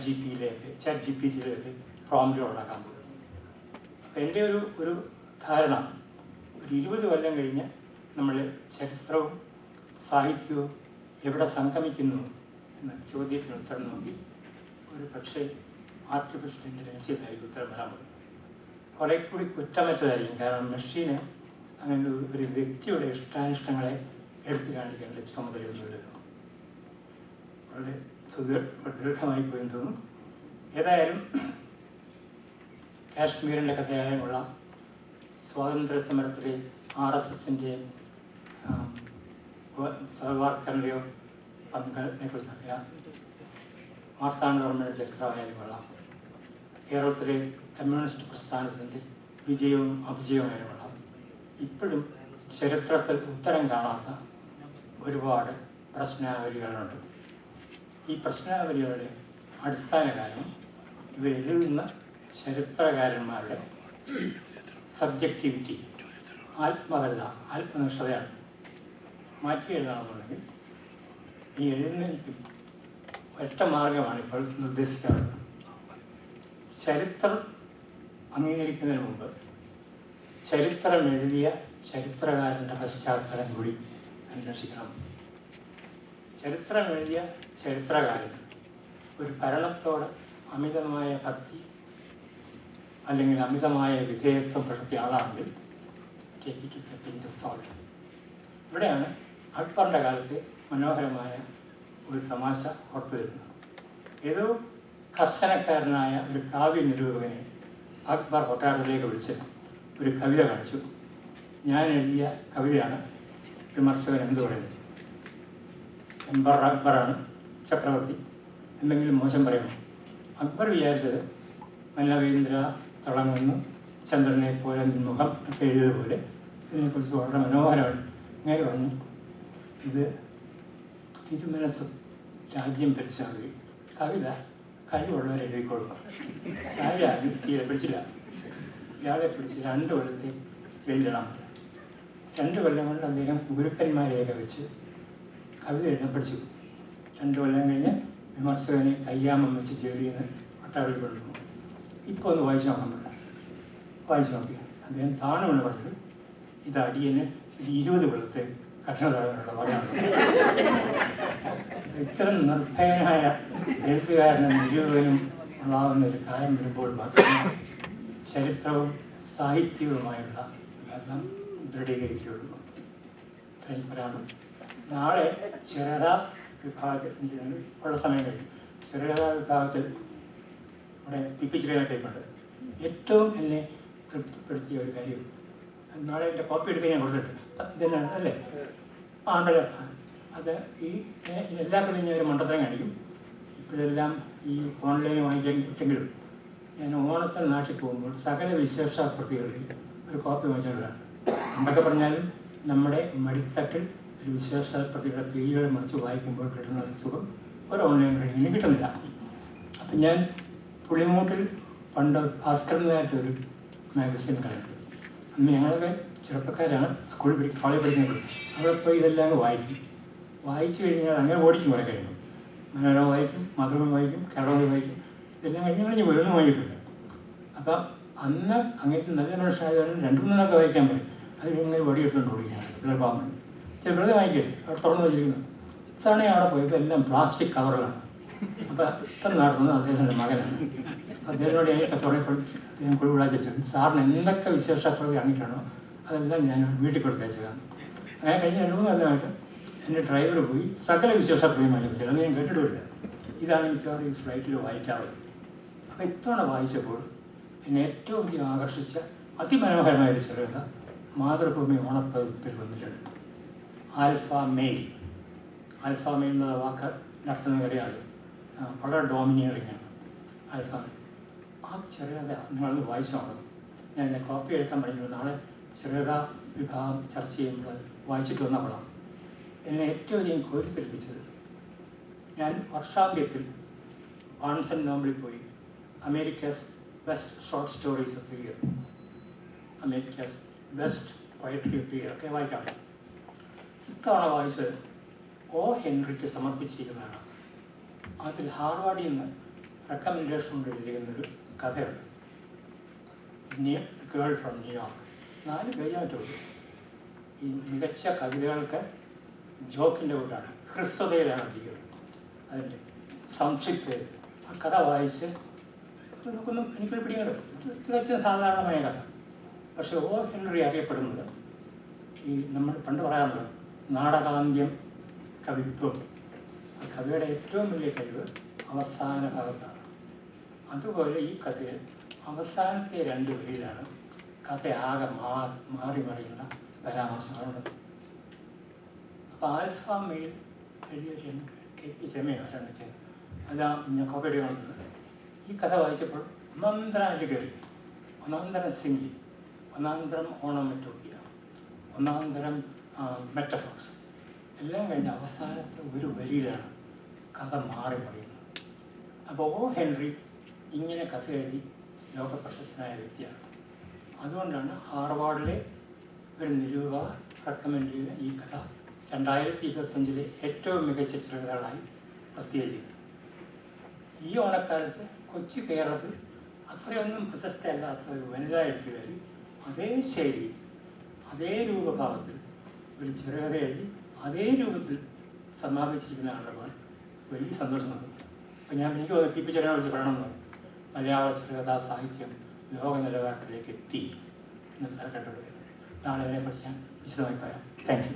S1: GPT-യിലേക്ക് പ്രോംപ്റ്റ് ഉണ്ടാക്കാൻ പോകുന്നത്. അപ്പം എൻ്റെ ഒരു ധാരണ, ഒരു 20 കൊല്ലം കഴിഞ്ഞ് നമ്മൾ ചരിത്രവും സാഹിത്യവും എവിടെ സംഗമിക്കുന്നു എന്ന ചോദ്യത്തിന് ഉത്തരം നോക്കി ഒരു പക്ഷേ ആർട്ടിഫിഷ്യൽ ഇൻ്റലിജൻസിലായിരിക്കും ഉത്തരം വരാൻ പോകുന്നത്. കുറേ കൂടി കുറ്റമറ്റതായിരിക്കും. കാരണം മെഷീന് അങ്ങനെ ഒരു വ്യക്തിയുടെ ഇഷ്ടാനിഷ്ടങ്ങളെ എടുത്തു കാണിക്കേണ്ട ചുമതലയൊന്നുമില്ലല്ലോ. വളരെ ദീർഘമായി പോയെന്ന് തോന്നുന്നു. ഏതായാലും കാശ്മീരിൻ്റെ കഥയായാലും കൊള്ളാം, സ്വാതന്ത്ര്യ സമരത്തിലെ RSSൻ്റെ സവർക്കറിൻ്റെയോ പങ്കിനെ കുറിച്ചൊക്കെ മാർത്താണ്ഡവർമ്മയുടെ ചരിത്രമായാലും കൊള്ളാം, കേരളത്തിലെ കമ്മ്യൂണിസ്റ്റ് പ്രസ്ഥാനത്തിൻ്റെ വിജയവും അപജയവുമായാലും കൊള്ളാം, ഇപ്പോഴും ചരിത്രത്തിൽ ഉത്തരം കാണാത്ത ഒരുപാട് പ്രശ്നാവലികളുണ്ട്. ഈ പ്രശ്നാവലികളുടെ അടിസ്ഥാന കാരണം ഇവ എഴുതുന്ന ചരിത്രകാരന്മാരുടെ സബ്ജക്റ്റിവിറ്റി, ആത്മനിഷ്ഠതയാണ്. മാറ്റി എഴുതാമെന്നുണ്ടെങ്കിൽ ഈ എഴുതുന്നതിനും ഒറ്റ മാർഗമാണ് ഇപ്പോൾ നിർദ്ദേശിക്കാറുള്ളത്. ചരിത്രം അംഗീകരിക്കുന്നതിന് മുമ്പ് ചരിത്രം എഴുതിയ ചരിത്രകാരൻ്റെ പശ്ചാത്തലം കൂടി അന്വേഷിക്കണം. ചരിത്രം എഴുതിയ ചരിത്രകാരൻ ഒരു ഭരണത്തോട് അമിതമായ ഭക്തി അല്ലെങ്കിൽ അമിതമായ വിധേയത്വം പുലർത്തിയ ആളാണെങ്കിൽ take it with a pinch of salt. ഇവിടെയാണ് അക്ബറിൻ്റെ കാലത്തെ മനോഹരമായ ഒരു തമാശ പുറത്തു വരുന്നത്. ഏതോ കർശനക്കാരനായ ഒരു കാവ്യ നിരൂപകനെ അക്ബർ കൊട്ടാരത്തിലേക്ക് വിളിച്ച് ഒരു കവിത കാണിച്ചു. ഞാൻ എഴുതിയ കവിതയാണ്. വിമർശകൻ എന്ത് പറയുന്നത്? എംബർ അക്ബറാണ് ചക്രവർത്തി, എന്തെങ്കിലും മോശം പറയണം. അക്ബർ വിചാരിച്ചത് മല്ലവേന്ദ്ര തിളങ്ങുന്നു, ചന്ദ്രനെ പോലെ മുഖം ഒക്കെ എഴുതിയതുപോലെ ഇതിനെക്കുറിച്ച് വളരെ മനോഹരമായി അങ്ങനെ പറഞ്ഞു, ഇത് തിരുമനസ് രാജ്യം ഭരിച്ചാൽ മതി, കവിത കഴിവുള്ളവർ എഴുതിക്കൊള്ളുന്നു. ആരും തീരെ പിടിച്ചില്ല. ഇയാളെ പിടിച്ച് 2 കൊല്ലത്തെ ജയിലിടാൻ പറ്റും. 2 കൊല്ലം കൊണ്ട് അദ്ദേഹം ഗുരുക്കന്മാരെയൊക്കെ വെച്ച് കവിത എഴുതാൻ പഠിച്ചു. 2 കൊല്ലം കഴിഞ്ഞ് വിമർശകനെ കയ്യാമം വെച്ച് ജയിലിൽ നിന്ന് പട്ടാളത്തിൽ കൊണ്ടുപോകും. ഇപ്പോൾ ഒന്ന് വായിച്ചു നോക്കാൻ പറ്റില്ല. വായിച്ചു നോക്കി അദ്ദേഹം താണുകൊണ്ട് പറഞ്ഞു, ഇത് അടിയന് 20 കൊല്ലത്തെ കഠിന തടവിനുള്ള വകയാണ്. ഇത്തരം നിർഭയനായ എഴുത്തുകാരനും നിരൂപകനും ഉണ്ടാകുന്ന ഒരു കാര്യം വരുമ്പോൾ മാത്രമേ ചരിത്രവും സാഹിത്യവുമായുള്ള ബന്ധം ദൃഢീകരിക്കുകയുള്ളൂ. ഇത്രയും പറയാനും. നാളെ ചെറുകഥ വിഭാഗത്തിൽ ഉള്ള സമയം കഴിയും. ചെറുകഥ വിഭാഗത്തിൽ ഇവിടെ പിപ്പിച്ചിരിക്കാനൊക്കെ ഉണ്ട്. ഏറ്റവും എന്നെ തൃപ്തിപ്പെടുത്തിയ ഒരു കാര്യം, നാളെ എൻ്റെ കോപ്പി എടുക്കാൻ ഞാൻ കൊടുത്തിട്ടുണ്ട്. ഇതെന്നാണ് അല്ലേ? ആണ്ടല്ലോ. അത് ഈ എല്ലാ കൊല്ലം ഞാൻ ഒരു മണ്ടത്തരം കാണിക്കും. ഇപ്പോഴെല്ലാം ഈ ഓൺലൈൻ വാങ്ങിക്കാൻ കിട്ടുമെങ്കിലും ഞാൻ ഓണത്തിന് നാട്ടിൽ പോകുമ്പോൾ സകല വിശേഷാപ്രതികളുടെയും ഒരു കോപ്പി വാങ്ങിച്ചിട്ടുള്ളതാണ്. എന്തൊക്കെ പറഞ്ഞാലും നമ്മുടെ മടിത്തട്ടിൽ ഒരു വിശേഷാപ്രതിയുടെ പേരുകൾ മറിച്ച് വായിക്കുമ്പോൾ കിട്ടുന്ന ഒരു സുഖം ഒരു ഓൺലൈൻ റീഡിങ്ങിലും കിട്ടുന്നില്ല. അപ്പം ഞാൻ പുളിമൂട്ടിൽ പണ്ട് ഭാസ്കരനായിട്ടൊരു മാഗസിൻ കണ്ടിട്ടുണ്ട്. അന്ന് ഞങ്ങളൊക്കെ ചെറുപ്പക്കാരാണ്, സ്കൂളിൽ കോളേജ് പഠിക്കുന്നത്. അവിടെ പോയി ഇതെല്ലാം വായിക്കും. വായിച്ചു കഴിഞ്ഞാൽ അങ്ങനെ ഓടിച്ചു കുറേ കഴിയുമ്പോൾ മനോരമ വായിക്കും, മാതൃഭൂമി വായിക്കും, കേരളത്തിൽ വായിക്കും. ഇതെല്ലാം കഴിഞ്ഞ് ഒന്നും വായിക്കില്ല. അപ്പം അന്ന് അങ്ങനത്തെ നല്ല മനുഷ്യനായതുകൊണ്ട് 2-3 വായിക്കാൻ പറയും. അത് ഇങ്ങനെ വടിയെടുത്തുകൊണ്ട് ഓടിക്കുകയാണ് പിള്ളേർ പാമ്പ്. വെറുതെ വായിക്കില്ല, അവിടെ തുറന്നു വെച്ചിരിക്കുന്നത്. ഇത്തവണ അവിടെ പോയപ്പോൾ എല്ലാം പ്ലാസ്റ്റിക് കവറിലാണ്. അപ്പം ഇത്ര നടത്തുന്നത് അദ്ദേഹത്തിൻ്റെ മകനാണ്. അദ്ദേഹത്തിനോട് എനിക്ക് കച്ചവടം അദ്ദേഹം കുഴിവിടാച്ചു, സാറിന് എന്തൊക്കെ വിശേഷപ്രതി ഇറങ്ങിയിട്ടാണോ അതെല്ലാം ഞാൻ വീട്ടിൽ കൊടുത്തയച്ചതാണ്. അങ്ങനെ കഴിഞ്ഞ് 2-3 കൊല്ലമായിട്ട് എൻ്റെ ഡ്രൈവർ പോയി സകല വിശേഷപ്രതിയും വായിച്ചില്ല. അത് ഞാൻ കേട്ടിട്ടില്ല. ഇതാണ് മിക്കവാറും ഈ ഫ്ലൈറ്റിൽ വായിക്കാറുള്ളത്. അപ്പോൾ ഇത്തവണ വായിച്ചപ്പോൾ എന്നെ ഏറ്റവും അധികം ആകർഷിച്ച അതിമനോഹരമായൊരു ചെറുകഥ മാതൃഭൂമി ഓണപ്പതിപ്പിൽ വന്നിട്ടുണ്ട്. Alpha male. ആൽഫ മെയിൽ എന്നുള്ള വാക്ക് നടത്തുന്ന അറിയാതെ വളരെ ഡോമിനിയറിംഗ് ആണ് ആൽഫ മെയിൽ. ആ ചെറുകഥ നിങ്ങളൊന്ന് വായിച്ചു നോക്കണം. ഞാൻ എൻ്റെ കോപ്പി എടുക്കാൻ പഠിക്കുന്നു. നാളെ ചെറുകഥ വിഭാഗം ചർച്ച ചെയ്യുമ്പോൾ വായിച്ചിട്ട് വന്നാൽ കൊള്ളാം. എന്നെ ഏറ്റവും അധികം കോരിത്തെരിപ്പിച്ചത്, ഞാൻ വർഷാന്ത്യത്തിൽ ബാൺസ് ആൻഡ് നോബിളിൽ പോയി Americas best short stories of the year, Americas best poetry of the year ഒക്കെ വായിക്കാം. ഇത്തവണ വായിച്ചത് ഒ ഹെൻറിക്ക് സമർപ്പിച്ചിരിക്കുന്നതാണ്. അതിൽ ഹാർവാർഡിൽ നിന്ന് റെക്കമെൻഡേഷൻ കൊണ്ട് എഴുതിയിരുന്നൊരു കഥയുണ്ട്, ഗേൾ ഫ്രം ന്യൂയോർക്ക്. 4 പേജായിട്ടുള്ളൂ. ഈ മികച്ച കവിതകൾക്ക് ജോക്കിൻ്റെ കൂട്ടാണ്, ഹ്രസ്വതയിലാണ് എഴുതിയത്. അതിൻ്റെ സംക്ഷിപ്ത ആ കഥ വായിച്ച് നമുക്കൊന്നും എനിക്കൊരു പിടിയുണ്ട്. തികച്ചും സാധാരണമായ കഥ. പക്ഷേ ഒ ഹെൻറി അറിയപ്പെടുന്നത് ഈ നമ്മൾ പണ്ട് പറയാറുള്ളത് നാടകാന്ത്യം കവിത്വം. ആ കവിയുടെ ഏറ്റവും വലിയ കഴിവ് അവസാന ഭാഗത്താണ്. അതുപോലെ ഈ കഥയിൽ അവസാനത്തെ 2 വരിയിലാണ് കഥ ആകെ മാറി മറിയുന്ന പരാമർശങ്ങളുണ്ട്. അപ്പോൾ ആൽഫ മെയിൽ എഴുതിയ KP രമയാണ്. അതാ ഞാൻ കോപ്പി എടുക്കുന്നത്. ഈ കഥ വായിച്ചപ്പോൾ ഒന്നാന്തരം അലിഗറി, ഒന്നാന്തരം സിംഗി, ഒന്നാന്തരം ഓണോമറ്റോപ്പിയ, ഒന്നാന്തരം മെറ്റഫോർസ് എല്ലാം കഴിഞ്ഞ് അവസാനത്തെ ഒരു വരിയിലാണ് കഥ മാറി മറിയുന്നത്. അപ്പോൾ ഒ ഹെൻറി ഇങ്ങനെ കഥ എഴുതി ലോകപ്രശസ്തനായ വ്യക്തിയാണ്. അതുകൊണ്ടാണ് ഹാർവാർഡിലെ ഒരു നിരൂപക റെക്കമെൻഡ് ചെയ്ത ഈ കഥ 2025 ഏറ്റവും മികച്ച ചെറുകഥകളായി പ്രസിദ്ധീകരിക്കുന്നത്. ഈ ഓണക്കാലത്ത് കൊച്ചു കേരളത്തിൽ അത്രയൊന്നും പ്രശസ്തയല്ലാത്ത ഒരു വനിതാ എഴുത്തുകാരി അതേ ശൈലി, അതേ രൂപഭാവത്തിൽ ഒരു ചെറുകഥ എഴുതി അതേ രൂപത്തിൽ സമാപിച്ചിരിക്കുന്ന ആളുകൾ വലിയ സന്തോഷം തോന്നി. അപ്പം എനിക്ക് KP ചേട്ടനെ വിളിച്ച് പറയണമെന്ന് തോന്നി. മലയാള ചെറുകഥാ സാഹിത്യം ലോക നിലവാരത്തിലേക്ക് എത്തി എന്ന് കണ്ടുകൊടുക്കുക. നാളെ അതിനെക്കുറിച്ച് ഞാൻ വിശദമായി പറയാം. Thank you.